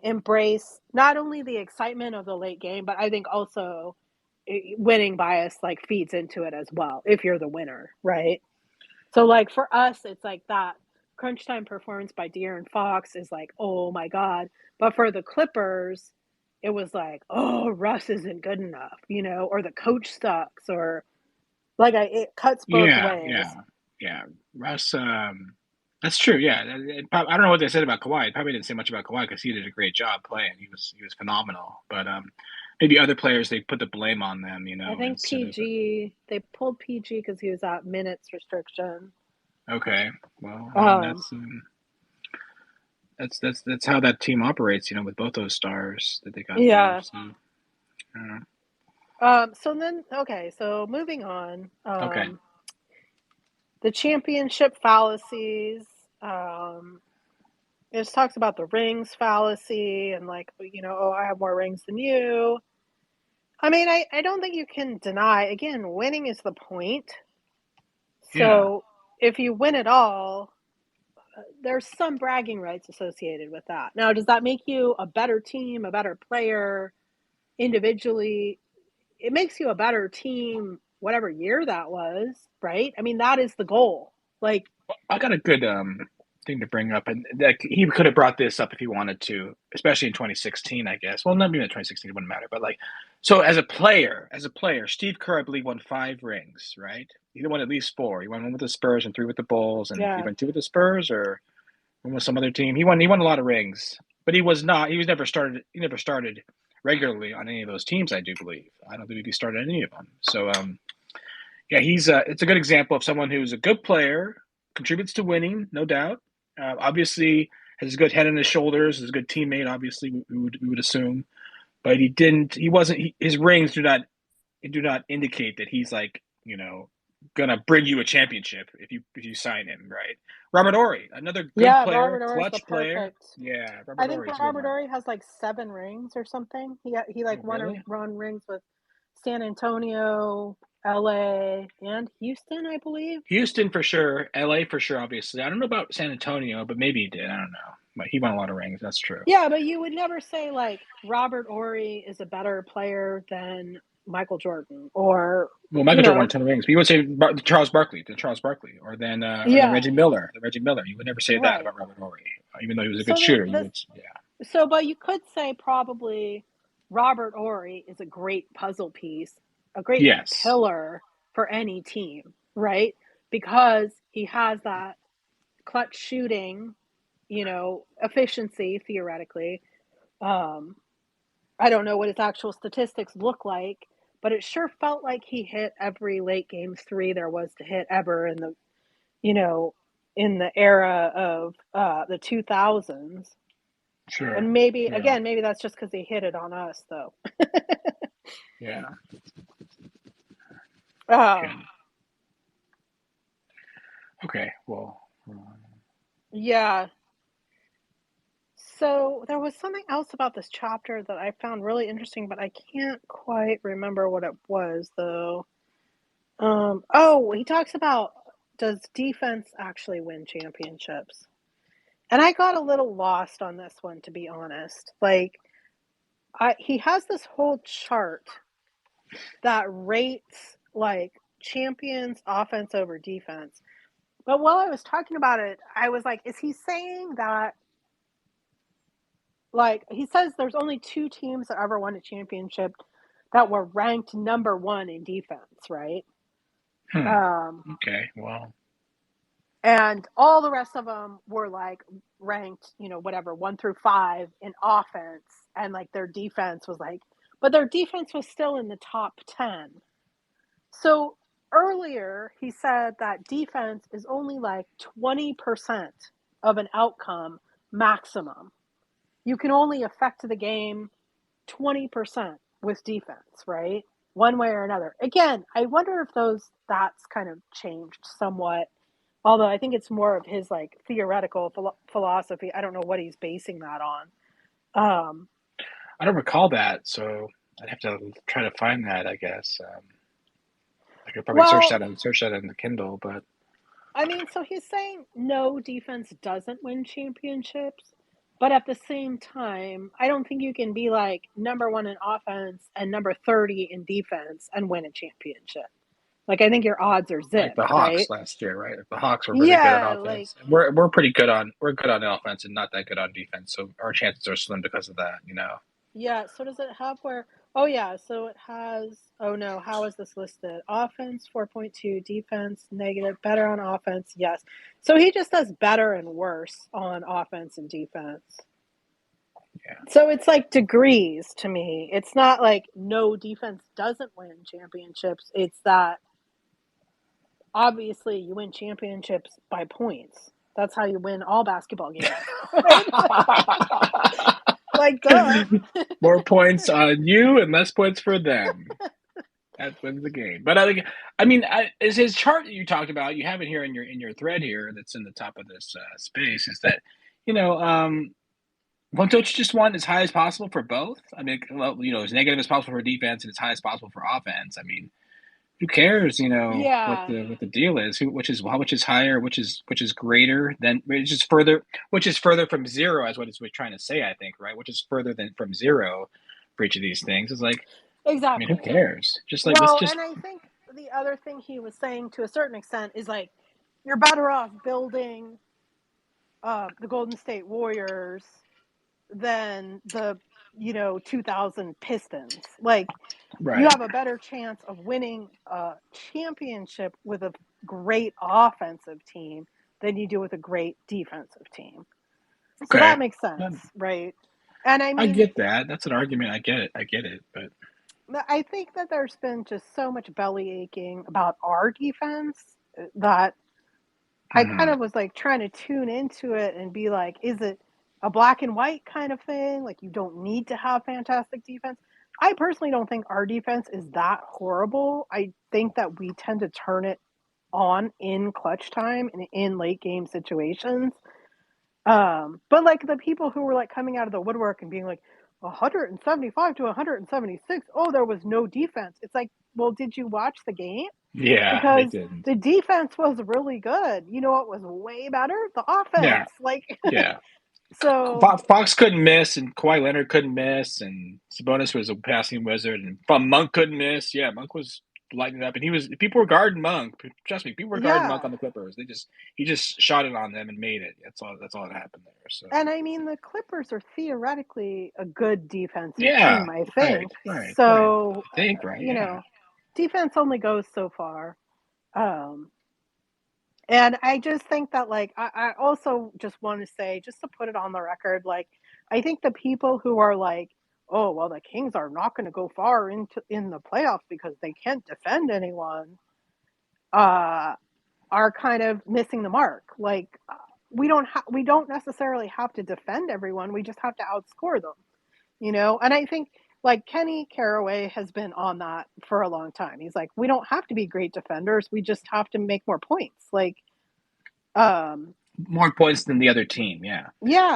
Speaker 1: embrace not only the excitement of the late game, but I think also winning bias like feeds into it as well if you're the winner, right? So like for us, it's like that crunch time performance by De'Aaron Fox is like, oh my god. But for the Clippers, it was like, oh, Russ isn't good enough, or the coach sucks, or like it cuts both
Speaker 2: Yeah.
Speaker 1: ways.
Speaker 2: Yeah. Yeah. Russ. That's true. Yeah. I don't know what they said about Kawhi. It probably didn't say much about Kawhi because he did a great job playing. He was phenomenal. But maybe other players they put the blame on them.
Speaker 1: I think
Speaker 2: Instead of
Speaker 1: they pulled PG because he was at minutes restriction.
Speaker 2: okay. Well,
Speaker 1: Um,
Speaker 2: that's how that team operates. With both those stars that they got there.
Speaker 1: yeah.
Speaker 2: So uh,
Speaker 1: So then, okay, so moving on.
Speaker 2: okay.
Speaker 1: The championship fallacies. Um, it just talks about the rings fallacy and like, oh, I have more rings than you. I don't think you can deny, again, winning is the point.
Speaker 2: Yeah.
Speaker 1: So if you win it all, there's some bragging rights associated with that. Now, does that make you a better team, a better player individually? It makes you a better team, whatever year that was, right? That is the goal. Like,
Speaker 2: I got a good thing to bring up, and like he could have brought this up if he wanted to, especially in 2016, I guess. Well, not even in 2016, it wouldn't matter. But like, so as a player, Steve Kerr, I believe, won 5 rings, right? He won at least 4. He won one with the Spurs and 3 with the Bulls, and he
Speaker 1: yeah,
Speaker 2: won 2 with the Spurs or one with some other team. He won a lot of rings, but he was not. He was never started. He never started regularly on any of those teams. I do believe. I don't believe he started any of them. So Yeah, it's a good example of someone who's a good player, contributes to winning, no doubt. Obviously, has a good head on his shoulders, is a good teammate. Obviously, we would assume, but he didn't. He wasn't. His rings do not indicate that he's like gonna bring you a championship if you sign him, right? Robert Ory, another good
Speaker 1: Yeah,
Speaker 2: player,
Speaker 1: Robert Orr is the
Speaker 2: clutch player.
Speaker 1: perfect.
Speaker 2: Yeah,
Speaker 1: I
Speaker 2: Robert
Speaker 1: think
Speaker 2: Ory is a good
Speaker 1: Robert
Speaker 2: one.
Speaker 1: Orr has like 7 rings or something. He
Speaker 2: Oh,
Speaker 1: like
Speaker 2: really?
Speaker 1: won rings with San Antonio, LA, and Houston, I believe.
Speaker 2: Houston for sure, LA for sure. Obviously, I don't know about San Antonio, but maybe he did. I don't know. But he won a lot of rings. That's true.
Speaker 1: Yeah, but you would never say like Robert Ory is a better player than Michael Jordan or
Speaker 2: Well,
Speaker 1: you
Speaker 2: Michael Jordan won a
Speaker 1: know,
Speaker 2: ton of rings, but you would say Charles Barkley, or then
Speaker 1: yeah,
Speaker 2: Reggie Miller. You would never say that
Speaker 1: right.
Speaker 2: about Robert Ory, even though he was a good
Speaker 1: So
Speaker 2: shooter. You
Speaker 1: this
Speaker 2: would, yeah.
Speaker 1: but you could say probably Robert Ory is a great puzzle piece, a great
Speaker 2: Yes,
Speaker 1: pillar for any team, right? Because he has that clutch shooting, efficiency theoretically. Um, I don't know what his actual statistics look like, but it sure felt like he hit every late game three there was to hit ever you know, in the era of the 2000s.
Speaker 2: sure.
Speaker 1: And maybe
Speaker 2: Yeah,
Speaker 1: again, maybe that's just because he hit it on us, though.
Speaker 2: yeah. Okay.
Speaker 1: Um,
Speaker 2: Okay. Well,
Speaker 1: yeah. So there was something else about this chapter that I found really interesting, but I can't quite remember what it was, though. Oh, he talks about does defense actually win championships? And I got a little lost on this one, to be honest. Like, he has this whole chart that rates like champions offense over defense. But while I was talking about it, I was like, is he saying that, like, he says there's only 2 teams that ever won a championship that were ranked number 1 in defense, right?
Speaker 2: hmm.
Speaker 1: Um,
Speaker 2: Okay. Well,
Speaker 1: and all the rest of them were like ranked, whatever, 1 through 5 in offense. And like their defense was like, but their defense was still in the top 10. So earlier, he said that defense is only like 20% of an outcome maximum. You can only affect the game 20% with defense, right? One way or another. Again, I wonder if that's kind of changed somewhat. Although I think it's more of his like theoretical philosophy. I don't know what he's basing that on. Um,
Speaker 2: I don't recall that, so I'd have to try to find that. I guess I could probably
Speaker 1: well,
Speaker 2: search that in the Kindle, but
Speaker 1: I mean, so he's saying no, defense doesn't win championships, but at the same time, I don't think you can be like number 1 in offense and number 30 in defense and win a championship. Like I think your odds are
Speaker 2: like the
Speaker 1: zipped,
Speaker 2: Hawks
Speaker 1: right?
Speaker 2: last year, right? The Hawks were really good on
Speaker 1: Yeah, like
Speaker 2: offense. We're good on offense and not that good on defense. So our chances are slim because of that.
Speaker 1: yeah. So does it have where? Oh yeah. So it has. Oh no. How is this listed? Offense 4.2, defense negative, better on offense. Yes. So he just does better and worse on offense and defense.
Speaker 2: Yeah.
Speaker 1: So it's like degrees to me. It's not like no, defense doesn't win championships. It's that obviously you win championships by points. That's how you win all basketball games, right? Like duh.
Speaker 2: More points on you and less points for them. That wins the game. But is his chart that you talked about? You have it here in your thread here that's in the top of this space. Is that you know well, don't you just want as high as possible for both? I mean, well, as negative as possible for defense and as high as possible for offense. I mean, who cares? What
Speaker 1: Yeah,
Speaker 2: the deal is? Which is higher? Which is greater than? Which is further from zero? As what we're trying to say, I think, right? Which is further than from zero for each of these things? Is like, I mean, who
Speaker 1: exactly.
Speaker 2: cares? Just like let's
Speaker 1: Well,
Speaker 2: just
Speaker 1: and I think the other thing he was saying to a certain extent is like you're better off building the Golden State Warriors than the 2000 Pistons. Like you
Speaker 2: right.
Speaker 1: have a better chance of winning a championship with a great offensive team than you do with a great defensive team. So
Speaker 2: Okay,
Speaker 1: that makes
Speaker 2: I
Speaker 1: sense, right? And I
Speaker 2: I
Speaker 1: mean,
Speaker 2: get that. That's an argument. I get it. But.
Speaker 1: I think that there's been just so much belly aching about our defense that I kind
Speaker 2: Mm-hmm.
Speaker 1: of was like trying to tune into it and be like, is it a black and white kind of thing? Like, you don't need to have fantastic defense. I personally don't think our defense is that horrible. I think that we tend to turn it on in clutch time and in late game situations. But like the people who were like coming out of the woodwork and being like 175 to 176, oh, there was no defense. It's like, well, did you watch the game?
Speaker 2: Yeah, they
Speaker 1: Because
Speaker 2: didn't.
Speaker 1: the defense was really good. You know what was way better? The
Speaker 2: Yeah,
Speaker 1: offense. Like,
Speaker 2: yeah.
Speaker 1: so
Speaker 2: Fox couldn't miss, and Kawhi Leonard couldn't miss, and Sabonis was a passing wizard, and Monk couldn't miss. Yeah, Monk was lighting it up, and he was. People were guarding Monk. Trust me, people were guarding Monk
Speaker 1: yeah.
Speaker 2: on the Clippers. He just shot it on them and made it. That's all. That's all that happened there. So
Speaker 1: And I mean, the Clippers are theoretically a good defensive
Speaker 2: yeah,
Speaker 1: team, I
Speaker 2: right,
Speaker 1: think.
Speaker 2: right, right.
Speaker 1: So,
Speaker 2: I think right.
Speaker 1: you
Speaker 2: Yeah.
Speaker 1: know, defense only goes so far. Um, And I just think that, like, I also just want to say, just to put it on the record, like, I think the people who are like, oh, well, the Kings are not going to go far into in the playoffs because they can't defend anyone, uh, are kind of missing the mark. Like, we don't necessarily have to defend everyone. We just have to outscore them, you know. And I think like Kenny Caraway has been on that for a long time. He's like, we don't have to be great defenders. We just have to make more points. Like, um,
Speaker 2: More points than the other team. Yeah.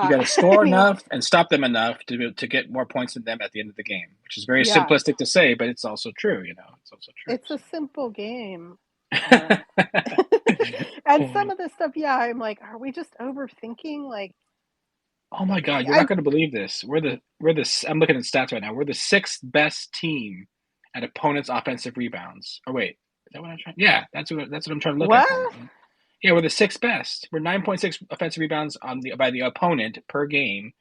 Speaker 2: You
Speaker 1: yeah,
Speaker 2: got to
Speaker 1: I
Speaker 2: score
Speaker 1: mean,
Speaker 2: enough and stop them enough to get more points than them at the end of the game, which is very
Speaker 1: yeah,
Speaker 2: simplistic to say, but it's also true. You know, it's also true.
Speaker 1: it's a simple game. Um,
Speaker 2: So.
Speaker 1: and some of this stuff, yeah, I'm like, are we just overthinking? Like,
Speaker 2: Oh my God, you're not
Speaker 1: I
Speaker 2: going to believe this. I'm looking at stats right now. We're the sixth best team at opponents' offensive rebounds. Oh wait, is that what I'm trying? Yeah, that's what I'm trying to look at
Speaker 1: what?
Speaker 2: here. Yeah, we're the sixth best. We're 9.6 offensive rebounds on the by the opponent per game.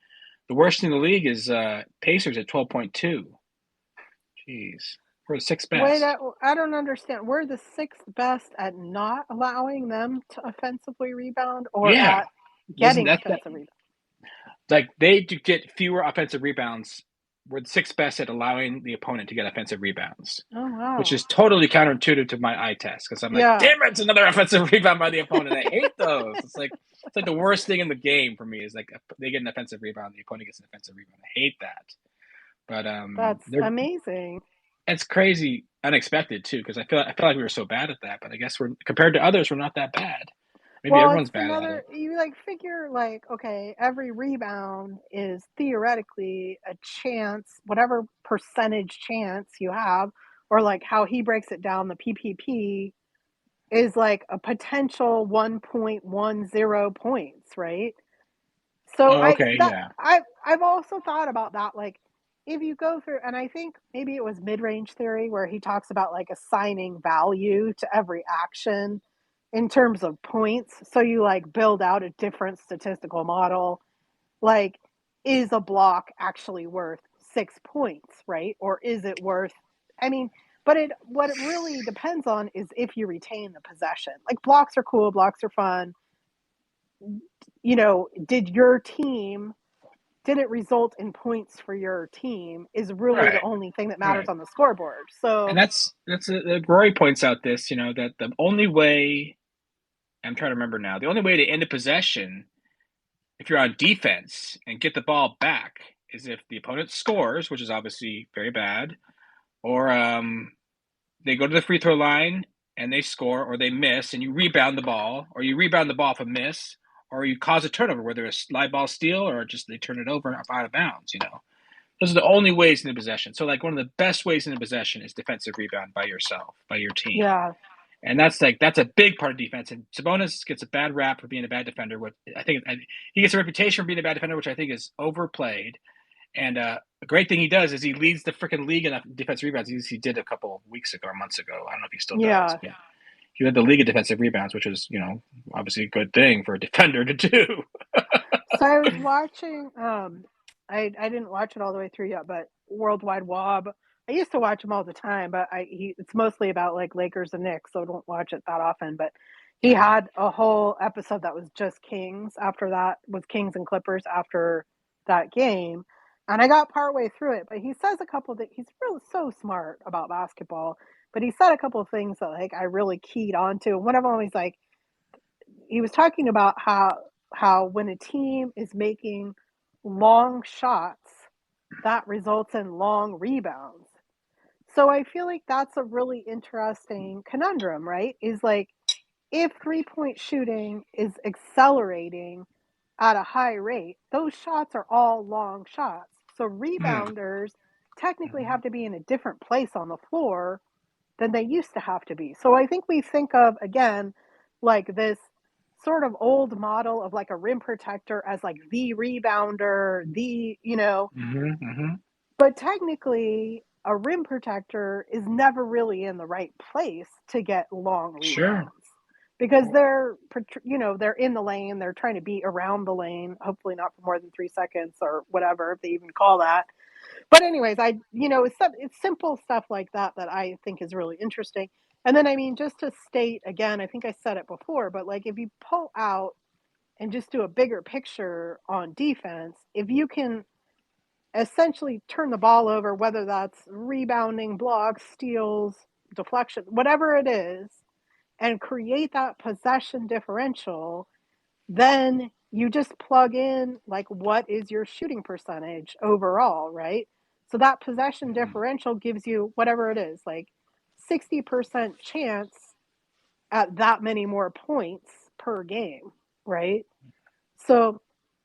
Speaker 2: The worst in the league is Pacers at 12.2. Jeez, we're the sixth
Speaker 1: Wait,
Speaker 2: best.
Speaker 1: I don't understand. We're the sixth best at not allowing them to offensively rebound or
Speaker 2: Yeah,
Speaker 1: at
Speaker 2: doesn't
Speaker 1: getting
Speaker 2: that
Speaker 1: offensive rebound.
Speaker 2: like they do get fewer offensive rebounds? We're the sixth best at allowing the opponent to get offensive rebounds,
Speaker 1: Oh,
Speaker 2: which
Speaker 1: wow.
Speaker 2: is totally counterintuitive to my eye test because I'm like,
Speaker 1: Yeah,
Speaker 2: damn it, it's another offensive rebound by the opponent. I hate those. It's like the worst thing in the game for me is like they get an offensive rebound, the opponent gets an offensive rebound. I hate that. But
Speaker 1: that's
Speaker 2: they're
Speaker 1: amazing.
Speaker 2: it's crazy unexpected too because I feel like we were so bad at that, but I guess we're compared to others, we're not that bad. Maybe
Speaker 1: Well,
Speaker 2: everyone's
Speaker 1: it's
Speaker 2: bad at
Speaker 1: another,
Speaker 2: it.
Speaker 1: you like figure like, okay, every rebound is theoretically a chance, whatever percentage chance you have, or like how he breaks it down, the PPP is like a potential 1.10 points, right? So
Speaker 2: Oh, okay, yeah.
Speaker 1: I've also thought about that, like if you go through, and I think maybe it was mid-range theory where he talks about like assigning value to every action in terms of points. So you like build out a different statistical model. Like, is a block actually worth 6 points, right? Or is it worth, I mean, but what it really depends on is if you retain the possession. Like, blocks are cool, blocks are fun. You know, did it result in points for your team is really the
Speaker 2: Right,
Speaker 1: only thing that matters
Speaker 2: right.
Speaker 1: on the scoreboard.
Speaker 2: And
Speaker 1: So,
Speaker 2: Rory points out this, that the only way I'm trying to remember now, the only way to end a possession if you're on defense and get the ball back is if the opponent scores, which is obviously very bad, or they go to the free throw line and they score, or they miss and you rebound the ball, or you rebound the ball off a miss, or you cause a turnover, whether it's slide ball steal or just they turn it over out of bounds. Those are the only ways in the possession. So like one of the best ways in the possession is defensive rebound by yourself, by your team.
Speaker 1: yeah.
Speaker 2: And that's a big part of defense. And Sabonis gets a bad rap for being a bad defender. What I think he gets a reputation for being a bad defender, which I think is overplayed. And a great thing he does is he leads the freaking league in defensive rebounds. He did a couple of weeks ago or months ago. I don't know if he still does,
Speaker 1: Yeah.
Speaker 2: but he led the league in defensive rebounds, which is obviously a good thing for a defender to do.
Speaker 1: So I was watching. I didn't watch it all the way through yet, but Worldwide Wob. I used to watch him all the time, but it's mostly about like Lakers and Knicks, so I don't watch it that often. But he had a whole episode that was just Kings. After that was Kings and Clippers after that game, And I got partway through it, but he says a couple of things. He's really so smart about basketball, but he said a couple of things that like I really keyed onto. And one of them was like he was talking about how when a team is making long shots, that results in long rebounds. So I feel like that's a really interesting conundrum, right? Is like if 3-point shooting is accelerating at a high rate, those shots are all long shots. So
Speaker 2: Mm.
Speaker 1: rebounders technically
Speaker 2: Mhm.
Speaker 1: have to be in a different place on the floor than they used to have to be. So I think we think of, again, like this sort of old model of like a rim protector as like the rebounder,
Speaker 2: Mhm. Mhm.
Speaker 1: but technically a rim protector is never really in the right place to get long
Speaker 2: Sure.
Speaker 1: rebounds because they're in the lane, they're trying to be around the lane, hopefully not for more than 3 seconds or whatever if they even call that. But anyways, it's simple stuff like that that I think is really interesting. And then I mean, just to state again, I think I said it before, but like if you pull out and just do a bigger picture on defense, if you can essentially turn the ball over, whether that's rebounding, blocks, steals, deflection, whatever it is, and create that possession differential, then you just plug in like what is your shooting percentage overall, right? So that possession
Speaker 2: Mhm.
Speaker 1: differential gives you whatever it is, like 60% chance at that many more points per game, right? So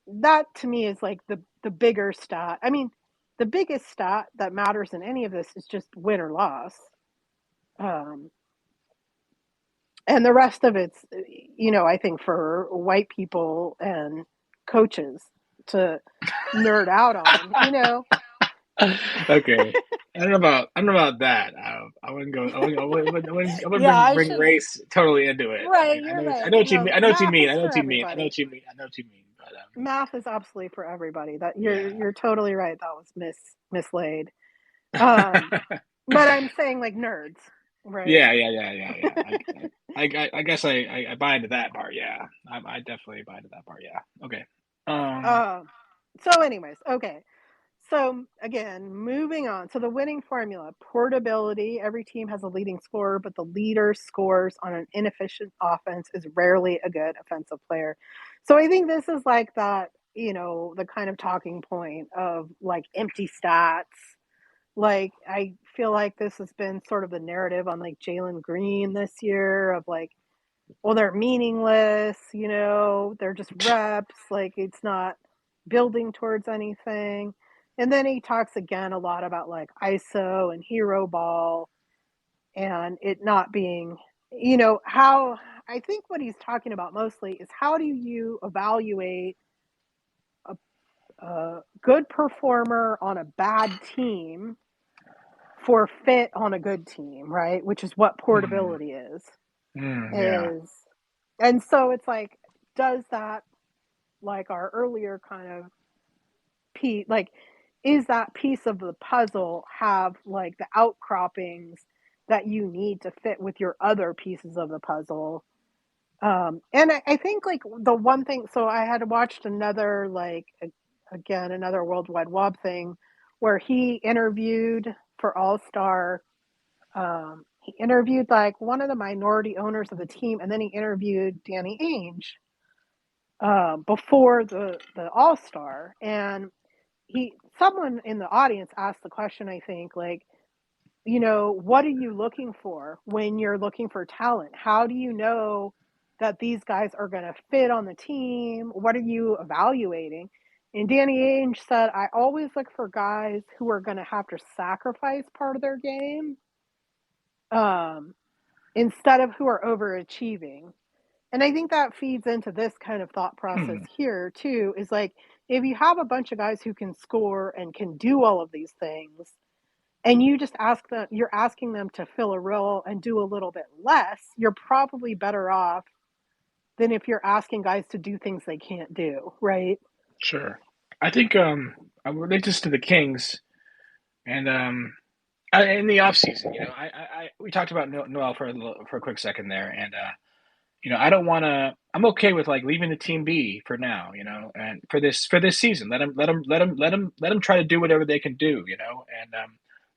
Speaker 1: that to me is like the bigger stat. I mean, the biggest stat that matters in any of this is just win or loss. Um, and the rest of it's, I think for white people and coaches to nerd out on,
Speaker 2: Okay. I don't know about that. I wouldn't go. I wouldn't
Speaker 1: Yeah, I
Speaker 2: bring
Speaker 1: should.
Speaker 2: race totally into it. I
Speaker 1: Right,
Speaker 2: mean, I
Speaker 1: you're
Speaker 2: know what I
Speaker 1: right.
Speaker 2: know what you mean.
Speaker 1: No,
Speaker 2: I know what you
Speaker 1: math
Speaker 2: mean.
Speaker 1: is
Speaker 2: I know
Speaker 1: for
Speaker 2: what you mean. I know
Speaker 1: everybody.
Speaker 2: what you mean. I know what you mean. But
Speaker 1: Math is absolutely for everybody. That you're
Speaker 2: yeah.
Speaker 1: you're totally right. That was mislaid. Um, but I'm saying like nerds, right?
Speaker 2: Yeah. Yeah. Yeah. Yeah. Yeah. I guess I buy into that part. Yeah. I definitely buy into that part. Yeah. Okay. Um.
Speaker 1: Um, so, anyways, okay. So again, moving on. So the winning formula, portability. Every team has a leading scorer, but the leader scores on an inefficient offense is rarely a good offensive player. So I think this is like that, the kind of talking point of like empty stats. Like I feel like this has been sort of the narrative on like Jalen Green this year of like, well, they're meaningless, they're just reps, like it's not building towards anything. And then he talks again a lot about like ISO and hero ball and it not being, how I think what he's talking about mostly is how do you evaluate a, a good performer on a bad team for fit on a good team, right? Which is what
Speaker 2: Hmm.
Speaker 1: portability
Speaker 2: Yeah.
Speaker 1: is and so it's like does that like our earlier kind of piece like is that piece of the puzzle have like the outcroppings that you need to fit with your other pieces of the puzzle. And I think like the one thing, so I had watched another like again another World Wide Web thing where he interviewed for All Star. He interviewed like one of the minority owners of the team, and then he interviewed Danny Ainge before the All Star, and someone in the audience asked the question. I think like, what are you looking for when you're looking for talent? How do you know that these guys are going to fit on the team? What are you evaluating? And Danny Ainge said, I always look for guys who are going to have to sacrifice part of their game um, instead of who are overachieving. And I think that feeds into this kind of thought process
Speaker 2: Hmm.
Speaker 1: here too is like if you have a bunch of guys who can score and can do all of these things and you just you're asking them to fill a role and do a little bit less, you're probably better off than if you're asking guys to do things they can't do, right?
Speaker 2: Sure. I think I relate this to the Kings and in the off season. We talked about Noel for a quick second there, and I don't want to. I'm okay with like leaving the team B for now, and for this season, let them try to do whatever they can do, and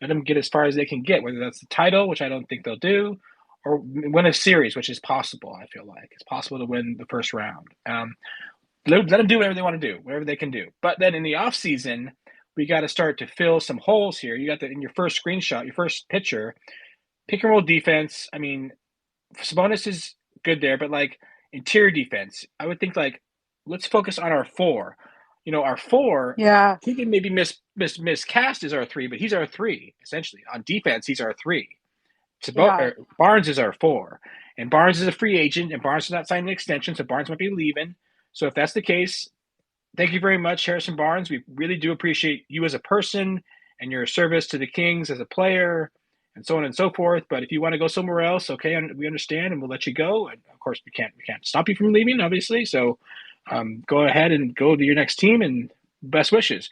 Speaker 2: let them get as far as they can get, whether that's the title, which I don't think they'll do, or win a series, which is possible. I feel like it's possible to win the first round. Let them do whatever they want to do, whatever they can do. But then in the off season, we got to start to fill some holes here. You got in your first screenshot, your first picture, pick and roll defense. I mean, Sabonis is good there, but like interior defense, I would think like let's focus on our four. Our four,
Speaker 1: Yeah,
Speaker 2: he can maybe miscast as our three, but he's our three essentially. On defense, he's our three.
Speaker 1: yeah.
Speaker 2: Barnes is our four, and Barnes is a free agent, and Barnes is not signing an extension, so Barnes might be leaving. So if that's the case, thank you very much, Harrison Barnes. We really do appreciate you as a person and your service to the Kings as a player and so on and so forth. But if you want to go somewhere else, okay, we understand and we'll let you go. And of course, we can't stop you from leaving, obviously. So go ahead and go to your next team and best wishes.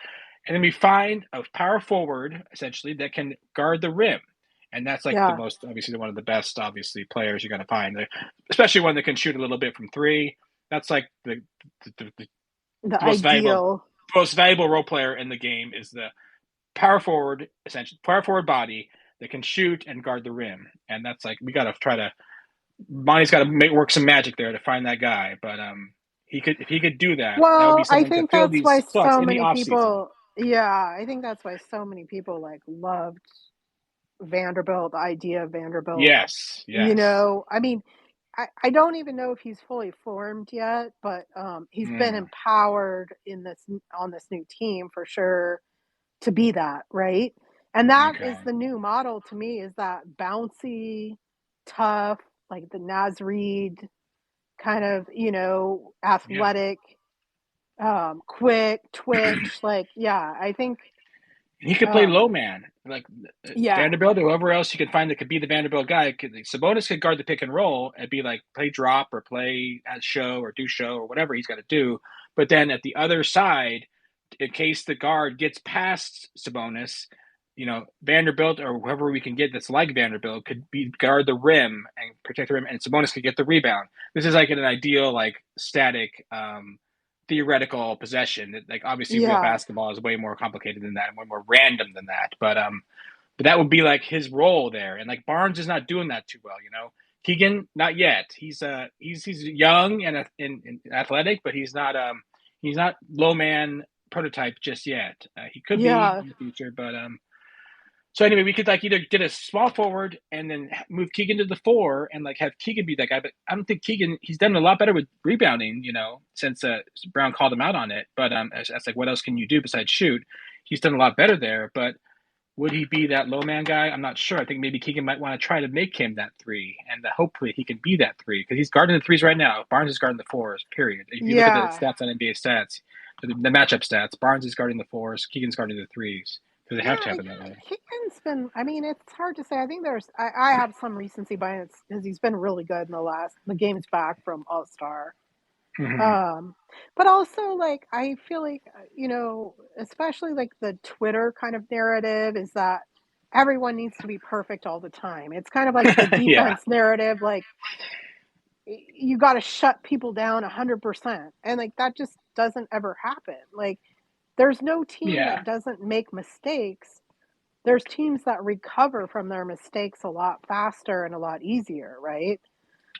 Speaker 2: And then we find a power forward essentially that can guard the rim. And that's like the
Speaker 1: Yeah,
Speaker 2: most obviously one of the best obviously players you're going to find, especially one that can shoot a little bit from three. That's like the
Speaker 1: the
Speaker 2: the
Speaker 1: ideal.
Speaker 2: most valuable role player in the game is the power forward, essentially power forward body that can shoot and guard the rim. And that's like we got to try to. Monty's got to work some magic there to find that guy. But he could if he could do that, that would be
Speaker 1: Well, I
Speaker 2: someone to
Speaker 1: think
Speaker 2: fill
Speaker 1: that's why
Speaker 2: these slots
Speaker 1: so
Speaker 2: in the
Speaker 1: many
Speaker 2: off season.
Speaker 1: people, yeah, I think that's why so many people like loved Vanderbilt, the idea of Vanderbilt.
Speaker 2: Yes, yes.
Speaker 1: I mean, I don't even know if he's fully formed yet, but he's been
Speaker 2: Mm,
Speaker 1: empowered in this on this new team for sure to be that, right? And that is
Speaker 2: okay.
Speaker 1: the new model to me is that bouncy, tough, like the Naz Reid kind of,
Speaker 2: Yeah.
Speaker 1: athletic, quick, twitch. Like, yeah, I think,
Speaker 2: He could play low
Speaker 1: um,
Speaker 2: man, like
Speaker 1: yeah,
Speaker 2: Vanderbilt or whoever else you could find that could be the Vanderbilt guy. Sabonis could guard the pick and roll and be like play drop or play at show or do show or whatever he's got to do. But then at the other side, in case the guard gets past Sabonis, Vanderbilt or whoever we can get that's like Vanderbilt could be guard the rim and protect the rim, and Sabonis could get the rebound. This is like an ideal like static theoretical possession. Like obviously real
Speaker 1: yeah,
Speaker 2: basketball is way more complicated than that and way more random than that. But that would be like his role there. And like Barnes is not doing that too well. Keegan, not yet. He's young and athletic, but he's not low man prototype just yet. He could be
Speaker 1: yeah,
Speaker 2: in the future, but so anyway, we could like either get a small forward and then move Keegan to the four and like have Keegan be that guy. But I don't think Keegan. He's done a lot better with rebounding, since Brown called him out on it. But that's like, what else can you do besides shoot? He's done a lot better there. But would he be that low man guy? I'm not sure. I think maybe Keegan might want to try to make him that three, and hopefully he can be that three because he's guarding the threes right now. Barnes is guarding the fours. Period. If you look at the
Speaker 1: yeah.
Speaker 2: stats on NBA stats, the matchup stats, Barnes is guarding the fours. Keegan's guarding the threes because they
Speaker 1: Yeah,
Speaker 2: have to have it that way.
Speaker 1: Keegan's been. I mean, it's hard to say. I think there's. I have some recency bias because he's been really good in the games back from All Star.
Speaker 2: Mm-hmm.
Speaker 1: Um, but also like I feel like especially like the Twitter kind of narrative is that everyone needs to be perfect all the time. It's kind of like the
Speaker 2: Yeah.
Speaker 1: defense narrative, like you got to shut people down 100%, and like that just doesn't ever happen. Like there's no team
Speaker 2: Yeah.
Speaker 1: that doesn't make mistakes. There's teams that recover from their mistakes a lot faster and a lot easier, right?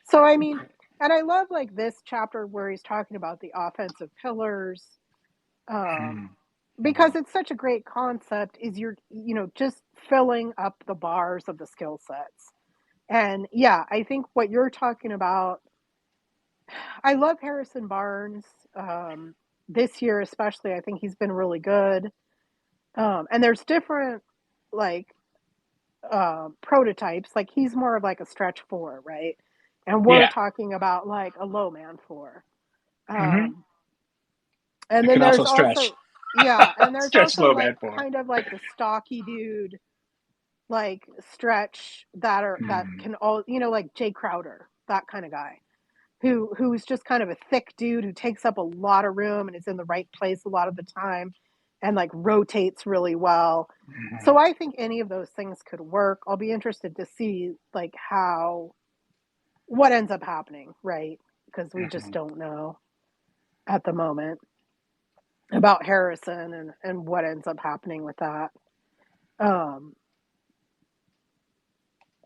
Speaker 1: So I mean, and I love like this chapter where he's talking about the offensive pillars, um,
Speaker 2: Mm-hmm.
Speaker 1: because it's such a great concept. Is you're just filling up the bars of the skill sets, and yeah, I think what you're talking about. I love Harrison Barnes. This year especially, I think he's been really good. And there's different like prototypes. Like he's more of like a stretch four, right? And we're
Speaker 2: Yeah.
Speaker 1: talking about like a low man four.
Speaker 2: Mm-hmm.
Speaker 1: Um, and
Speaker 2: It
Speaker 1: then
Speaker 2: can also
Speaker 1: there's
Speaker 2: stretch.
Speaker 1: also yeah, and there's
Speaker 2: Stretch
Speaker 1: also
Speaker 2: low
Speaker 1: like
Speaker 2: man for.
Speaker 1: kind of like the stocky dude, like stretch that
Speaker 2: Mm-hmm.
Speaker 1: can all like Jay Crowder, that kind of guy. Who's just kind of a thick dude who takes up a lot of room and is in the right place a lot of the time and like rotates really well.
Speaker 2: Mm-hmm.
Speaker 1: So I think any of those things could work. I'll be interested to see like how what ends up happening, right? Because we just
Speaker 2: Mm-hmm.
Speaker 1: don't know at the moment about Harrison and what ends up happening with that. Um,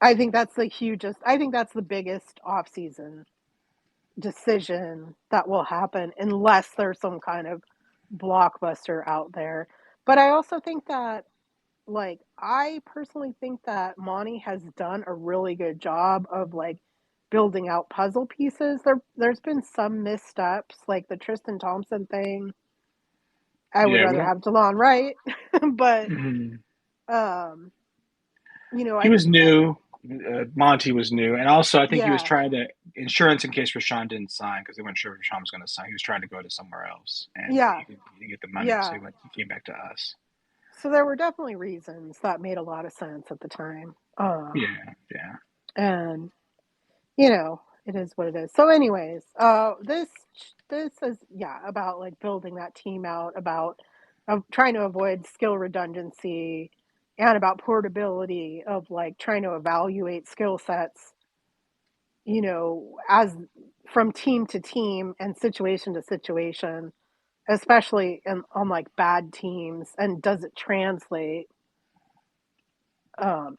Speaker 1: I think that's the hugest. I think that's the biggest off-season decision that will happen unless there's some kind of blockbuster out there. But I also think that, like, I personally think that Monty has done a really good job of like building out puzzle pieces. There's been some missteps, like the Tristan Thompson thing. I would
Speaker 2: Yeah, we
Speaker 1: rather
Speaker 2: don't.
Speaker 1: have DeLon Wright, but
Speaker 2: Mhm.
Speaker 1: um, you know,
Speaker 2: He was new. Monty was new, and also I think he was
Speaker 1: yeah,
Speaker 2: trying to insurance in case Rashawn didn't sign because they weren't sure if Rashawn was going to sign. He was trying to go to somewhere else, and
Speaker 1: yeah,
Speaker 2: he didn't get the money, so
Speaker 1: yeah.
Speaker 2: he came back to us.
Speaker 1: So there were definitely reasons that made a lot of sense at the time.
Speaker 2: Yeah, yeah.
Speaker 1: And you know, it is what it is. So, anyways, this is, yeah, about like building that team out, about trying to avoid skill redundancy, and about portability of like trying to evaluate skill sets, you know, as from team to team and situation to situation, especially on like bad teams, and does it translate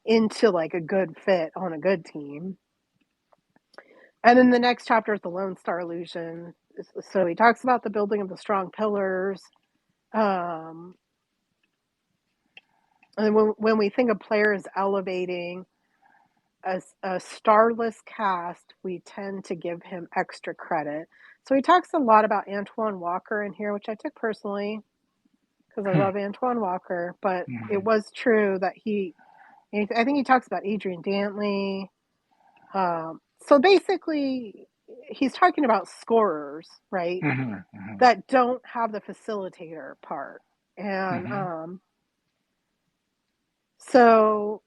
Speaker 1: into like a good fit on a good team. And then the next chapter is the Lone Star illusion. So he talks about the building of the strong pillars. Um, and when we think of players elevating a starless cast, we tend to give him extra credit. So he talks a lot about Antoine Walker in here, which I took personally because I love Antoine Walker. But it
Speaker 2: Mhm.
Speaker 1: was true that I think he talks about Adrian Dantley. So basically, he's talking about scorers, right?
Speaker 2: Mhm. Mhm.
Speaker 1: That don't have the facilitator part. And
Speaker 2: Mhm.
Speaker 1: so,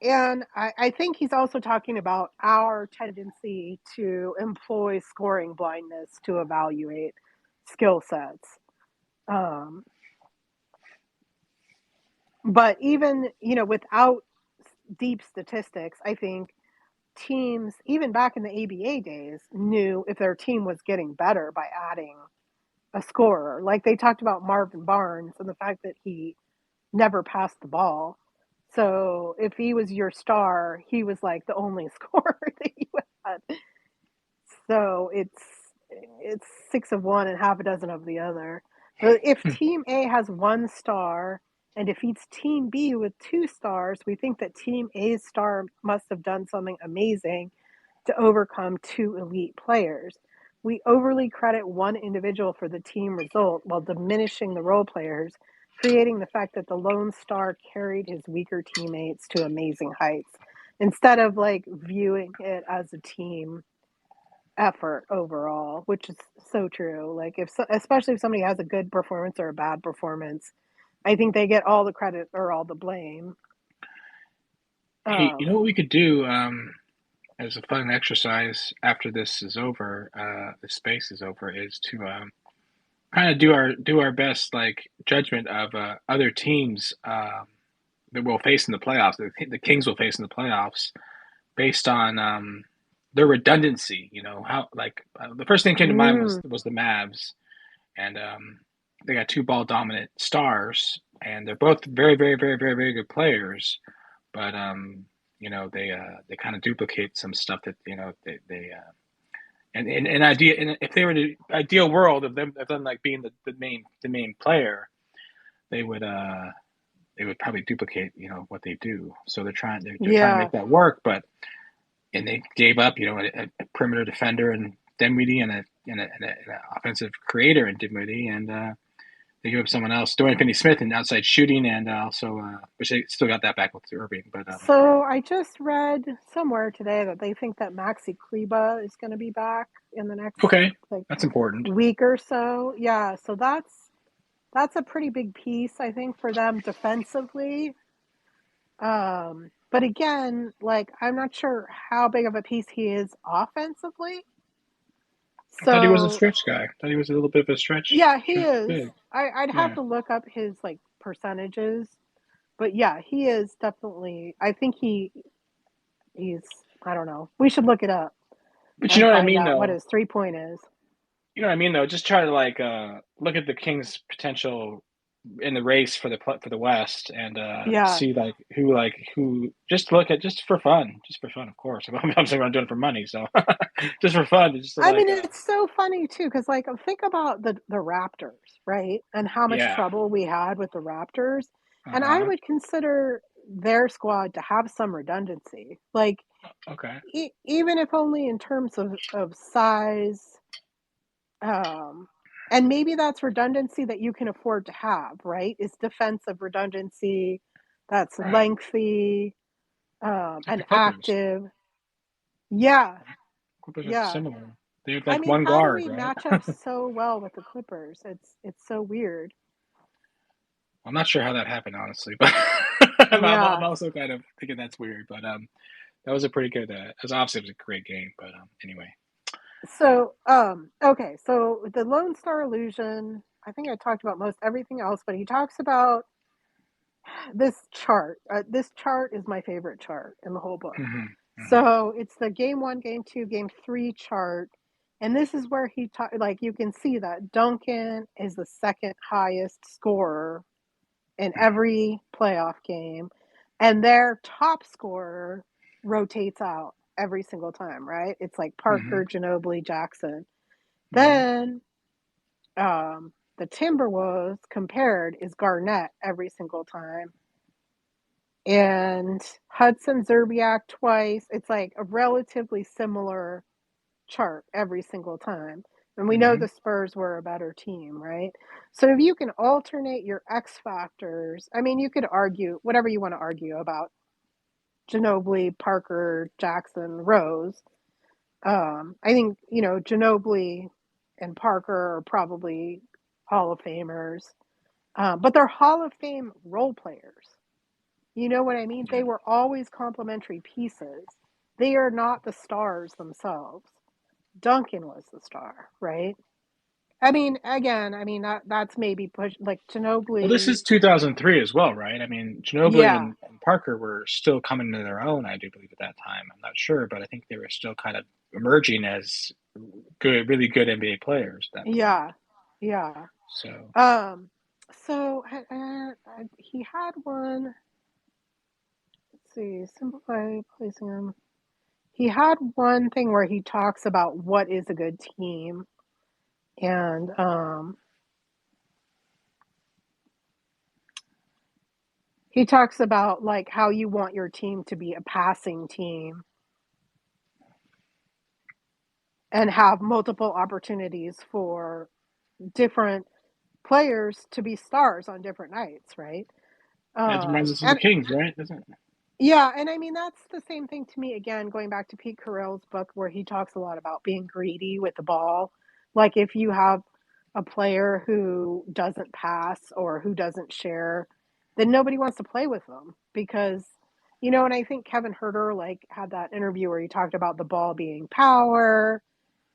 Speaker 1: and I think he's also talking about our tendency to employ scoring blindness to evaluate skill sets. Um, but even, you know, without deep statistics, I think teams, even back in the ABA days, knew if their team was getting better by adding a scorer. Like they talked about Marvin Barnes and the fact that he never passed the ball. So if he was your star, he was like the only scorer that you had. So it's six of one and half a dozen of the other. But if Team A has one star and defeats Team B with two stars, we think that Team A's star must have done something amazing to overcome two elite players. We overly credit one individual for the team result while diminishing the role players, creating the fact that the lone star carried his weaker teammates to amazing heights instead of like viewing it as a team effort overall, which is so true. Like if especially if somebody has a good performance or a bad performance, I think they get all the credit or all the blame.
Speaker 2: Hey, you know
Speaker 1: Um,
Speaker 2: what we could do as a fun exercise after this is over, the space is over, is to kind of do our best like judgment of other teams that we'll face in the playoffs. The Kings will face in the playoffs based on their redundancy. You know how like the first thing that came to mind
Speaker 1: mm,
Speaker 2: was the Mavs, and they got two ball dominant stars, and they're both very good players, but you know they kind of duplicate some stuff that you know they and idea and if they were in the ideal world of them like being the main player, they would probably duplicate you know what they do. So they're trying to
Speaker 1: yeah,
Speaker 2: make that work, but and they gave up you know a perimeter defender and Dinwiddie and an offensive creator in Dinwiddie and they gave up someone else, Dorian Finney-Smith, in outside shooting, and also, which they still got that back with Irving. But
Speaker 1: So I just read somewhere today that they think that Maxi Kleba is going to be back in the next
Speaker 2: okay,
Speaker 1: like
Speaker 2: that's important.
Speaker 1: week or so. Yeah, so that's a pretty big piece I think for them defensively. But again, like I'm not sure how big of a piece he is offensively.
Speaker 2: I thought he was a
Speaker 1: So
Speaker 2: stretch guy. I thought he was a little bit of a
Speaker 1: yeah, he
Speaker 2: stretch
Speaker 1: is.
Speaker 2: big.
Speaker 1: I'd have
Speaker 2: Yeah.
Speaker 1: to look up his like percentages, but yeah, he is definitely. I think I don't know. We should look it up
Speaker 2: But you
Speaker 1: and
Speaker 2: know what I
Speaker 1: find
Speaker 2: mean,
Speaker 1: out what
Speaker 2: though.
Speaker 1: his 3 point is.
Speaker 2: You know what I mean, though. Just try to like look at the Kings' potential in the race for the West, and
Speaker 1: Yeah.
Speaker 2: see who. Just look at just for fun, of course. I'm saying I'm doing it for money, so just for fun, just to
Speaker 1: I
Speaker 2: like
Speaker 1: mean, it's so funny too, because like think about the Raptors, right? And how much
Speaker 2: yeah,
Speaker 1: trouble we had with the Raptors. And I
Speaker 2: uh-huh,
Speaker 1: would consider their squad to have some redundancy. Like
Speaker 2: okay,
Speaker 1: even if only in terms of size, um, and maybe that's redundancy that you can afford to have, right? Is defensive redundancy that's
Speaker 2: right.
Speaker 1: lengthy,
Speaker 2: Like the
Speaker 1: and
Speaker 2: Clippers.
Speaker 1: active. Yeah,
Speaker 2: Clippers are
Speaker 1: yeah.
Speaker 2: similar. They have
Speaker 1: I
Speaker 2: like
Speaker 1: mean,
Speaker 2: one
Speaker 1: how do
Speaker 2: guard,
Speaker 1: we
Speaker 2: right?
Speaker 1: match up so well with the Clippers? It's so weird.
Speaker 2: I'm not sure how that happened, honestly, but I'm
Speaker 1: Yeah.
Speaker 2: also kind of thinking that's weird. But that was a pretty good. As obviously it was a great game, but anyway.
Speaker 1: So, okay. So the Lone Star Illusion. I think I talked about most everything else, but he talks about this chart. This chart is my favorite chart in the whole book.
Speaker 2: Hmm. Hmm.
Speaker 1: So it's the game one, game two, game three chart. And this is where like you can see that Duncan is the second highest scorer in every playoff game. And their top scorer rotates out every single time, right? It's like
Speaker 2: Hmm.
Speaker 1: Parker, Ginobili, Jackson.
Speaker 2: Hmm.
Speaker 1: Then the Timberwolves compared is Garnett every single time, and Hudson Zerbiak twice. It's like a relatively similar chart every single time. And we know
Speaker 2: Hmm.
Speaker 1: the Spurs were a better team, right? So if you can alternate your X factors, I mean, you could argue whatever you want to argue about Ginobili, Parker, Jackson, Rose. I think, Ginobili and Parker are probably Hall of Famers, but they're Hall of Fame role players. You know what I mean? They
Speaker 2: Yeah.
Speaker 1: were always complementary pieces. They are not the stars themselves. Duncan was the star, right? I mean, again, that's maybe push like
Speaker 2: Well, this
Speaker 1: Ginobili.
Speaker 2: is 2003 as well, right? I mean, Ginobili
Speaker 1: Yeah,
Speaker 2: and Parker were still coming to their own, I do believe, at that time. I'm not sure, but I think they were still kind of emerging as good, really good NBA players at that point.
Speaker 1: yeah, yeah.
Speaker 2: So,
Speaker 1: Um, so he had one. Let's see, simplify placing him. He had one thing where he talks about what is a good team, and he talks about like how you want your team to be a passing team and have multiple opportunities for different players to be stars on different nights, right?
Speaker 2: that reminds us of the
Speaker 1: And
Speaker 2: Kings, right? Doesn't it?
Speaker 1: yeah, and I mean that's the same thing to me again, going back to Pete Carrill's book where he talks a lot about being greedy with the ball. Like if you have a player who doesn't pass or who doesn't share, then nobody wants to play with them because and I think Kevin Herter like had that interview where he talked about the ball being power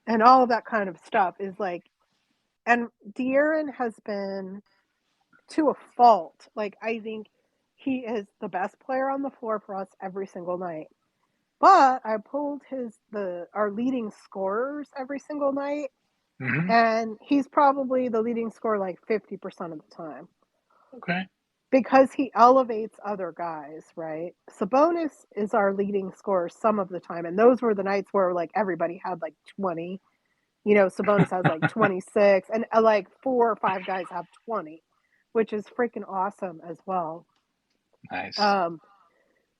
Speaker 1: and all of that kind of stuff is like and De'Aaron has been to a fault. Like I think he is the best player on the floor for us every single night. But I pulled his the our leading scorers every single night,
Speaker 2: Hmm.
Speaker 1: and he's probably the leading scorer like 50% of the time
Speaker 2: Okay.
Speaker 1: because he elevates other guys, right? Sabonis is our leading scorer some of the time, and those were the nights where like everybody had like 20. Sabonis has like 26, and like 4 or 5 guys have 20, which is freaking awesome as well.
Speaker 2: Nice.
Speaker 1: Um,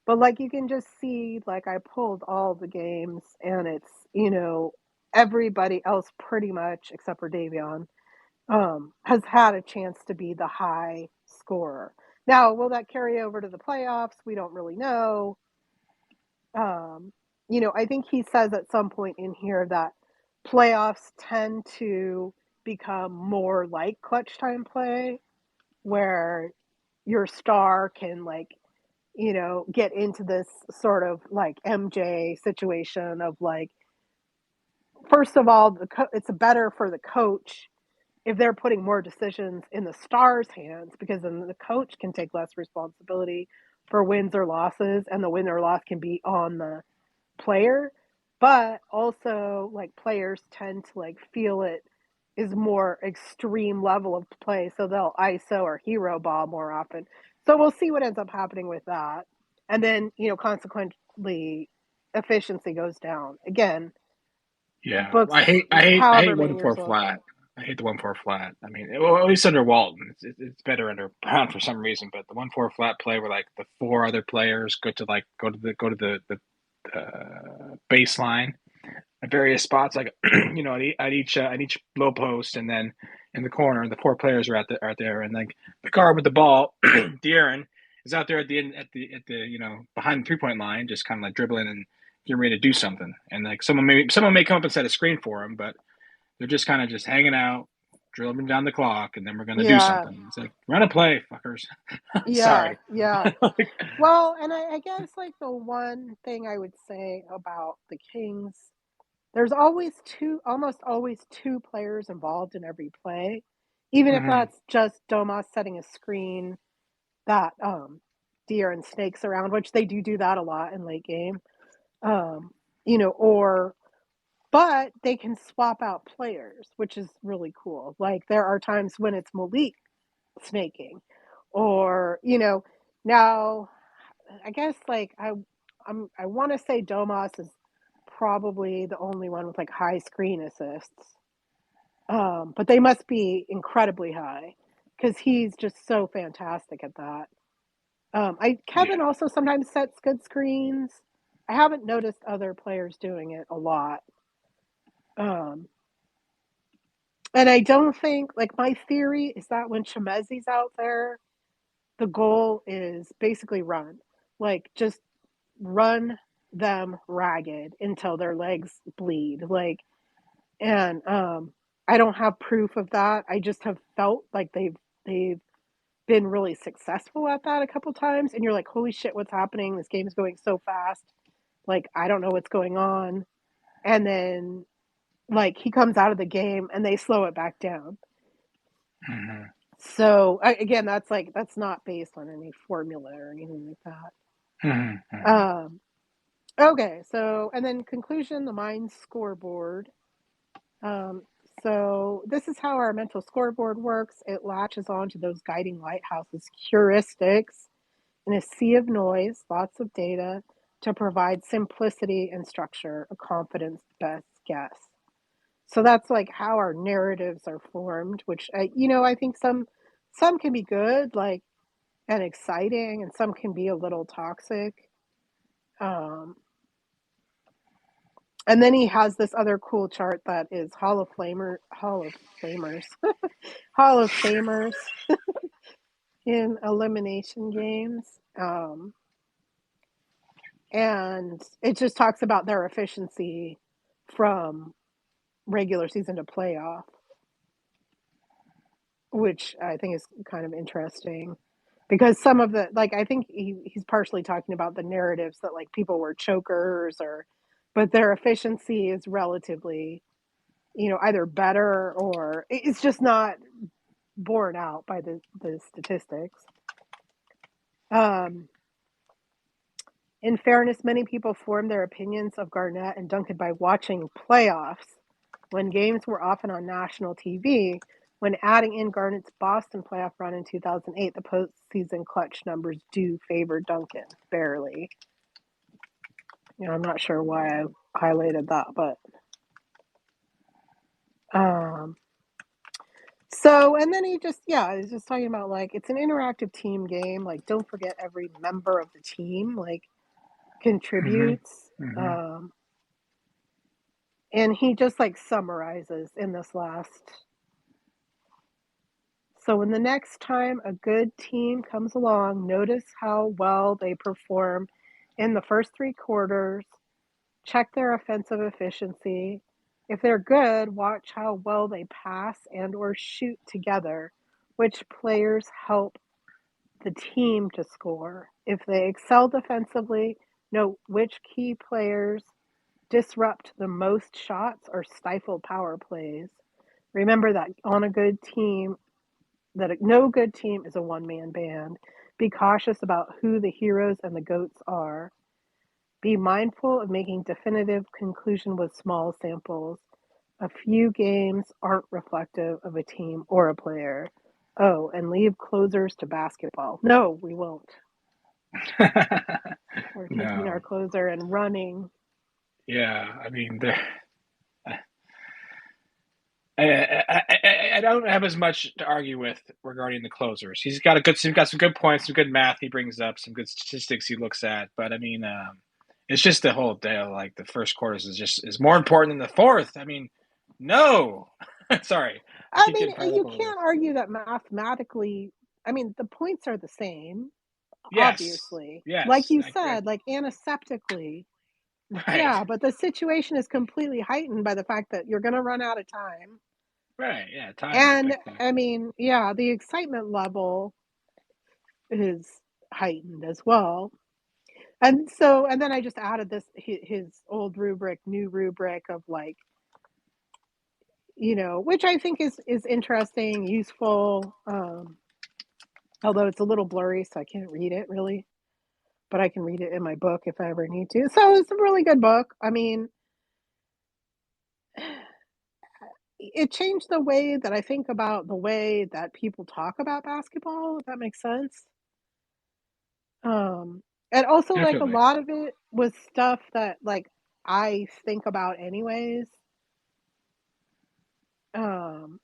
Speaker 1: but like you can just see, like I pulled all the games, and it's everybody else pretty much except for Davion has had a chance to be the high scorer. Now, will that carry over to the playoffs? We don't really know. Um, I think he says at some point in here that playoffs tend to become more like clutch time play, where your star can like get into this sort of like MJ situation of like, first of all, it's better for the coach if they're putting more decisions in the star's hands because then the coach can take less responsibility for wins or losses, and the win or loss can be on the player, but also like players tend to like feel it is more extreme level of play, so they'll ISO or hero ball more often. So we'll see what ends up happening with that. And then, consequently efficiency goes down. Again,
Speaker 2: Yeah,
Speaker 1: books
Speaker 2: I
Speaker 1: however
Speaker 2: hate
Speaker 1: many
Speaker 2: one
Speaker 1: years
Speaker 2: four
Speaker 1: old.
Speaker 2: flat. I hate the 1-4 flat. I mean, well, at least under Walton, it's better under Brown for some reason. But the 1-4 flat play, where like the four other players go to the baseline at various spots, like at each low post, and then in the corner, the four players are there, and like the guard with the ball, De'Aaron is out there at the end at the behind the 3-point line, just kind of like dribbling and getting ready to do something, and like someone may come up and set a screen for him, but they're just kind of just hanging out, drilling down the clock, and then we're gonna do
Speaker 1: Yeah,
Speaker 2: something. It's like run a play, fuckers.
Speaker 1: yeah,
Speaker 2: Sorry.
Speaker 1: yeah.
Speaker 2: Like,
Speaker 1: Well, and I guess like the one thing I would say about the Kings, there's almost always two players involved in every play, even if
Speaker 2: mm-hmm,
Speaker 1: that's just Domas setting a screen that deer and snakes around, which they do that a lot in late game. Um, or but they can swap out players, which is really cool. Like there are times when it's Malik snaking, or now I guess like I want to say Domas is probably the only one with like high screen assists. But they must be incredibly high because he's just so fantastic at that. Kevin
Speaker 2: yeah.
Speaker 1: also sometimes sets good screens. I haven't noticed other players doing it a lot. Um, and I don't think like my theory is that when Chimezi's out there, the goal is basically run, like just run them ragged until their legs bleed. Like, and I don't have proof of that. I just have felt like they've been really successful at that a couple times, and you're like, holy shit, what's happening? This game is going so fast. Like, I don't know what's going on. And then like he comes out of the game and they slow it back down.
Speaker 2: Mm-hmm,
Speaker 1: So again, that's not based on any formula or anything like
Speaker 2: mm-hmm,
Speaker 1: that.
Speaker 2: mm-hmm.
Speaker 1: Okay, so and then conclusion, the mind scoreboard. Um, so this is how our mental scoreboard works. It latches on to those guiding lighthouses, heuristics, in a sea of noise, lots of data to provide simplicity and structure, a confidence best guess. So that's like how our narratives are formed, which I think some can be good, like and exciting, and some can be a little toxic. Um, and then he has this other cool chart that is Hall of Flamers, Hall of Famers in elimination games. And it just talks about their efficiency from regular season to playoff, which I think is kind of interesting because some of the like I think he's partially talking about the narratives that like people were chokers or but their efficiency is relatively either better or it's just not borne out by the statistics. um In fairness, many people formed their opinions of Garnett and Duncan by watching playoffs when games were often on national TV. When adding in Garnett's Boston playoff run in 2008, the postseason clutch numbers do favor Duncan, barely. I'm not sure why I highlighted that, but um, so and then he's just talking about like it's an interactive team game. Like, don't forget every member of the team like contributes.
Speaker 2: Mm-hmm. Mm-hmm.
Speaker 1: And he just like summarizes in this last. So when the next time a good team comes along, notice how well they perform in the first three quarters, check their offensive efficiency. If they're good, watch how well they pass and or shoot together, which players help the team to score. If they excel defensively, note which key players disrupt the most shots or stifle power plays. Remember that on a good team, that no good team is a one-man band Be cautious about who the heroes and the goats are. Be mindful of making definitive conclusion with small samples. A few games aren't reflective of a team or a player. Oh, and leave closers to basketball. No, we won't. We're taking our
Speaker 2: No.
Speaker 1: closer and running.
Speaker 2: Yeah. I mean, I don't have as much to argue with regarding the closers. He's got some good points, some good math he brings up, some good statistics he looks at. But I mean, it's just the whole deal. Like the first quarters is more important than the fourth. I mean, no, sorry, I
Speaker 1: I
Speaker 2: keep getting
Speaker 1: mean,
Speaker 2: fired
Speaker 1: you
Speaker 2: up over this.
Speaker 1: can't argue that mathematically. I mean, the points are the same,
Speaker 2: Yes,
Speaker 1: obviously. Like
Speaker 2: yes,
Speaker 1: you said, like antiseptically.
Speaker 2: right,
Speaker 1: Yeah, but the situation is completely heightened by the fact that you're going to run out of time.
Speaker 2: right. Yeah, time is a
Speaker 1: And
Speaker 2: big thing.
Speaker 1: I mean, yeah, the excitement level is heightened as well. And so, and then I just added this his old rubric, new rubric of like, which I think is interesting, useful. Although it's a little blurry, so I can't read it really, but I can read it in my book if I ever need to. So it's a really good book. I mean, it changed the way that I think about the way that people talk about basketball, if that makes sense. Um, and also like a
Speaker 2: Definitely.
Speaker 1: lot of it was stuff that like I think about anyways. Um,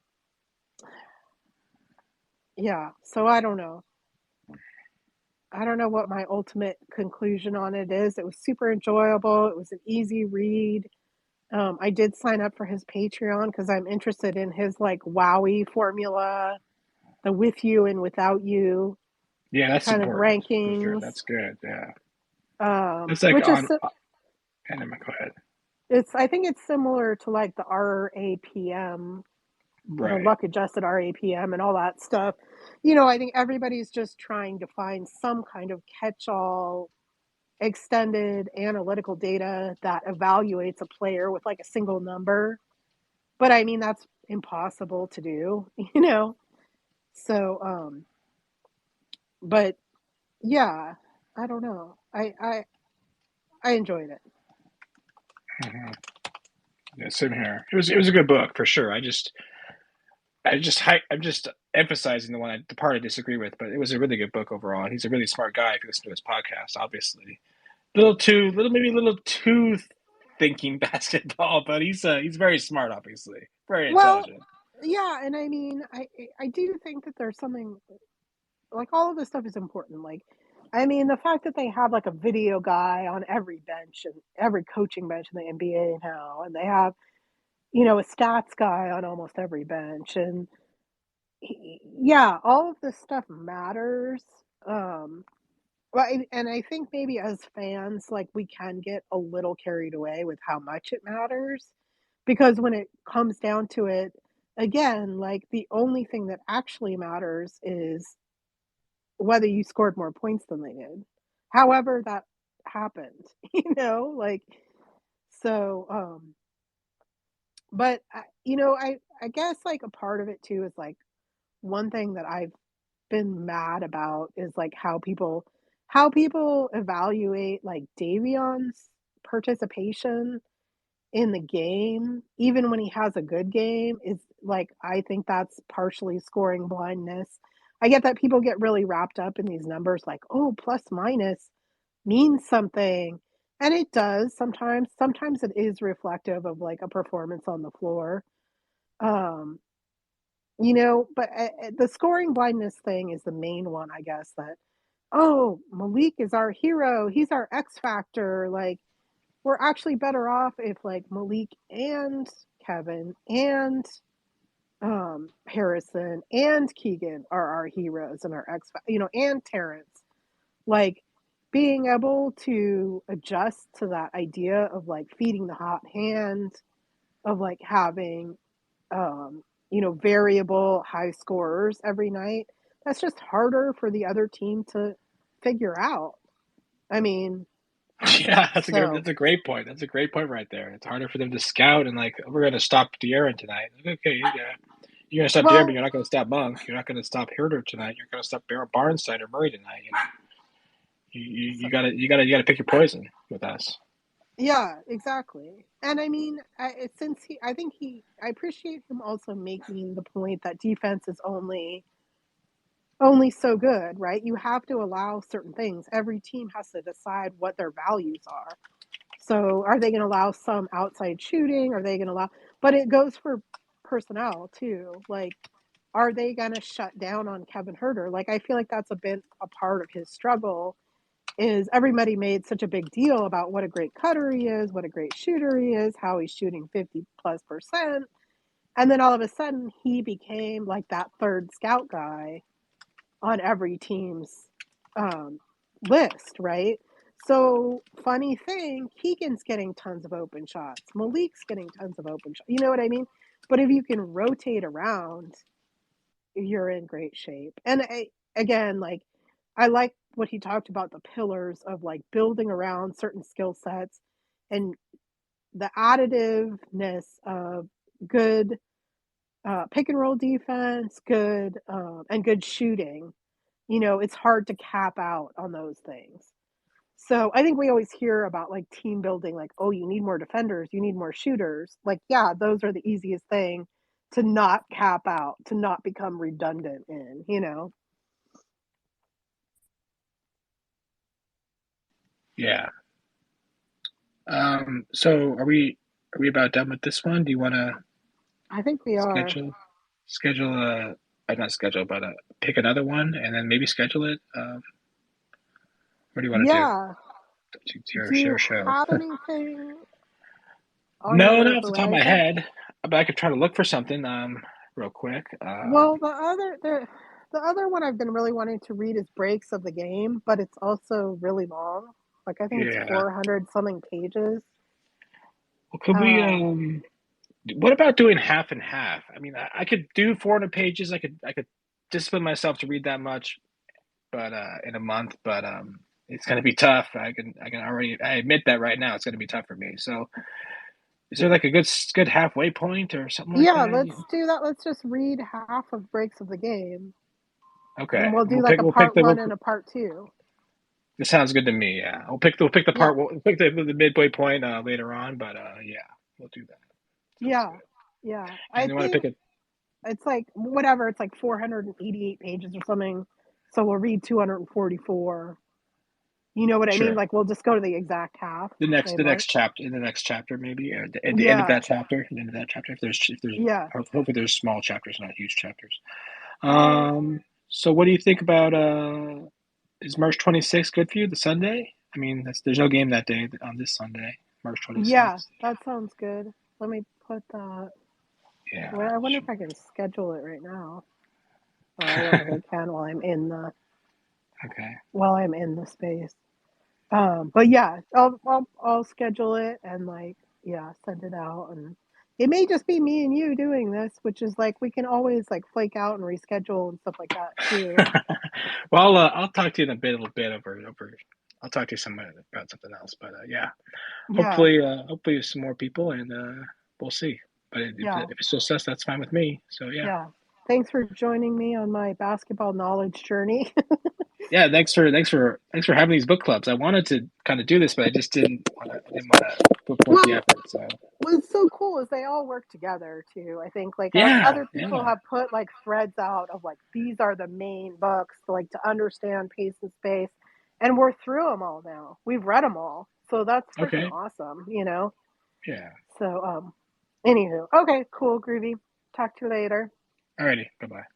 Speaker 1: yeah, so I don't know. I don't know what my ultimate conclusion on it is. It was super enjoyable. It was an easy read. I did sign up for his Patreon because I'm interested in his like WOWY formula, the with you and without you
Speaker 2: Yeah, that's
Speaker 1: kind of
Speaker 2: important for sure.
Speaker 1: rankings.
Speaker 2: That's good. Yeah, it's like
Speaker 1: Which is
Speaker 2: on. Anyway, go ahead.
Speaker 1: it's I think it's similar to like the RAPM, the
Speaker 2: Right.
Speaker 1: luck adjusted RAPM and all that stuff. I think everybody's just trying to find some kind of catch all extended analytical data that evaluates a player with like a single number. But I mean, that's impossible to do, you know? So, but yeah, I don't know. I enjoyed it.
Speaker 2: Hmm. Yeah, same here. It was a good book for sure. I'm just emphasizing the part I disagree with, but it was a really good book overall. He's a really smart guy. If you listen to his podcast, obviously, maybe a little too thinking basketball, but he's very smart. Obviously, very
Speaker 1: Well,
Speaker 2: intelligent.
Speaker 1: yeah, and I mean, I do think that there's something like all of this stuff is important. Like, I mean, the fact that they have like a video guy on every bench and every coaching bench in the NBA now, and they have a stats guy on almost every bench, and yeah, all of this stuff matters. Um, and I think maybe as fans, like we can get a little carried away with how much it matters, because when it comes down to it, again, like the only thing that actually matters is whether you scored more points than they did. However that happened, like so but I guess like a part of it too is like one thing that I've been mad about is like how people evaluate like Davion's participation in the game, even when he has a good game, is like I think that's partially scoring blindness. I get that people get really wrapped up in these numbers like, oh, plus minus means something. And it does sometimes. Sometimes it is reflective of like a performance on the floor. Um, but the scoring blindness thing is the main one, I guess, that, oh, Malik is our hero. He's our X factor. Like, we're actually better off if like Malik and Kevin and Harrison and Keegan are our heroes and our and Terrence. Like, being able to adjust to that idea of like feeding the hot hand, of like having variable high scorers every night. That's just harder for the other team to figure out. I mean,
Speaker 2: Yeah,
Speaker 1: so
Speaker 2: that's a great point. That's a great point right there. It's harder for them to scout and like we're gonna stop De'Aaron tonight. Like, okay, yeah, You're gonna stop Jeremy.
Speaker 1: Well,
Speaker 2: You're not gonna stop Monk. You're not gonna stop Herder tonight. You're gonna stop Barnside or Murray tonight. You
Speaker 1: so,
Speaker 2: gotta pick your poison with us.
Speaker 1: yeah, exactly. And I mean, since I think I appreciate him also making the point that defense is only so good, right? You have to allow certain things. Every team has to decide what their values are. So, are they going to allow some outside shooting? Are they going to allow? But it goes for personnel too. Like, are they going to shut down on Kevin Herter? Like, I feel like that's a bit a part of his struggle. Is everybody made such a big deal about what a great cutter he is, what a great shooter he is, how he's shooting 50+%. And then all of a sudden he became like that third scout guy on every team's um, list, right? So, funny thing, Keegan's getting tons of open shots. Malik's getting tons of open shots. You know what I mean? But if you can rotate around, you're in great shape. And again, like, I like what he talked about the pillars of like building around certain skill sets and the additiveness of good pick and roll defense, good and good shooting. It's hard to cap out on those things. So I think we always hear about like team building, like, oh, you need more defenders, you need more shooters. Like, yeah, those are the easiest thing to not cap out, to not become redundant in.
Speaker 2: Yeah. So are we about done with this one? Do you want to
Speaker 1: I think we are.
Speaker 2: schedule schedule not schedule, but pick another one and then maybe schedule it? What do you want to do?
Speaker 1: Yeah.
Speaker 2: It's
Speaker 1: Do
Speaker 2: your
Speaker 1: you
Speaker 2: show.
Speaker 1: have anything on
Speaker 2: No,
Speaker 1: your
Speaker 2: not off the top of my
Speaker 1: horizon?
Speaker 2: head, but I could try to look for something real quick.
Speaker 1: Well, the other one I've been really wanting to read is Breaks of the Game, but it's also really long. Like I think it's
Speaker 2: Yeah.
Speaker 1: 400 something pages.
Speaker 2: Well, could we
Speaker 1: Um,
Speaker 2: what about doing half and half? I mean, I could do 400 pages. I could discipline myself to read that much, but in a month, but it's going to be tough. I can already I admit that right now it's going to be tough for me. So, is there like a good halfway point or something like
Speaker 1: yeah,
Speaker 2: that?
Speaker 1: let's do that. Let's just read half of Breaks of the Game,
Speaker 2: Okay,
Speaker 1: and we'll do
Speaker 2: we'll
Speaker 1: like
Speaker 2: pick
Speaker 1: a
Speaker 2: we'll pick
Speaker 1: part
Speaker 2: the
Speaker 1: one
Speaker 2: we'll,
Speaker 1: and a part two.
Speaker 2: this sounds good to me. Yeah, we'll pick the
Speaker 1: Yeah,
Speaker 2: part we'll pick the midway point later on, but yeah, we'll do that. Sounds
Speaker 1: yeah,
Speaker 2: good.
Speaker 1: yeah. I
Speaker 2: And you want to
Speaker 1: think
Speaker 2: pick it?
Speaker 1: it's like whatever. It's like 488 pages or something. So we'll read 244. You know what I mean?
Speaker 2: Sure.
Speaker 1: Like we'll just go to the exact half
Speaker 2: The next
Speaker 1: they
Speaker 2: the
Speaker 1: want.
Speaker 2: next chapter in the next chapter maybe or at the end of
Speaker 1: Yeah,
Speaker 2: that chapter. At the end of that chapter, if there's
Speaker 1: yeah.
Speaker 2: hopefully there's small chapters, not huge chapters.
Speaker 1: All right.
Speaker 2: So what do you think about is March 26th good for you, the Sunday? I mean, there's no game that day on this Sunday, March
Speaker 1: Yeah,
Speaker 2: 26th.
Speaker 1: that sounds good. Let me put that.
Speaker 2: Yeah.
Speaker 1: Well, I wonder if I can schedule it right now. Oh, I don't think I can
Speaker 2: Okay.
Speaker 1: while I'm in the space. But yeah, I'll schedule it and like yeah, send it out, and it may just be me and you doing this, which is like we can always like flake out and reschedule and stuff like that too.
Speaker 2: Well, I'll talk to you in a little bit over. I'll talk to you some about something else, but yeah,
Speaker 1: Yeah,
Speaker 2: hopefully some more people, and we'll see. But
Speaker 1: yeah,
Speaker 2: if it's just us, that's fine with me. So yeah,
Speaker 1: yeah. Thanks for joining me on my basketball knowledge journey.
Speaker 2: yeah. Thanks for having these book clubs. I wanted to kind of do this, but I didn't want to put forth the
Speaker 1: Well,
Speaker 2: effort. So
Speaker 1: what's so cool is they all work together too. I think like
Speaker 2: yeah,
Speaker 1: other people
Speaker 2: yeah.
Speaker 1: have put like threads out of like these are the main books like to understand pace and space, and we're through them all now. We've read them all, so that's freaking
Speaker 2: Okay,
Speaker 1: awesome.
Speaker 2: yeah.
Speaker 1: So anywho, okay, cool, groovy. Talk to you later.
Speaker 2: Alrighty, bye bye.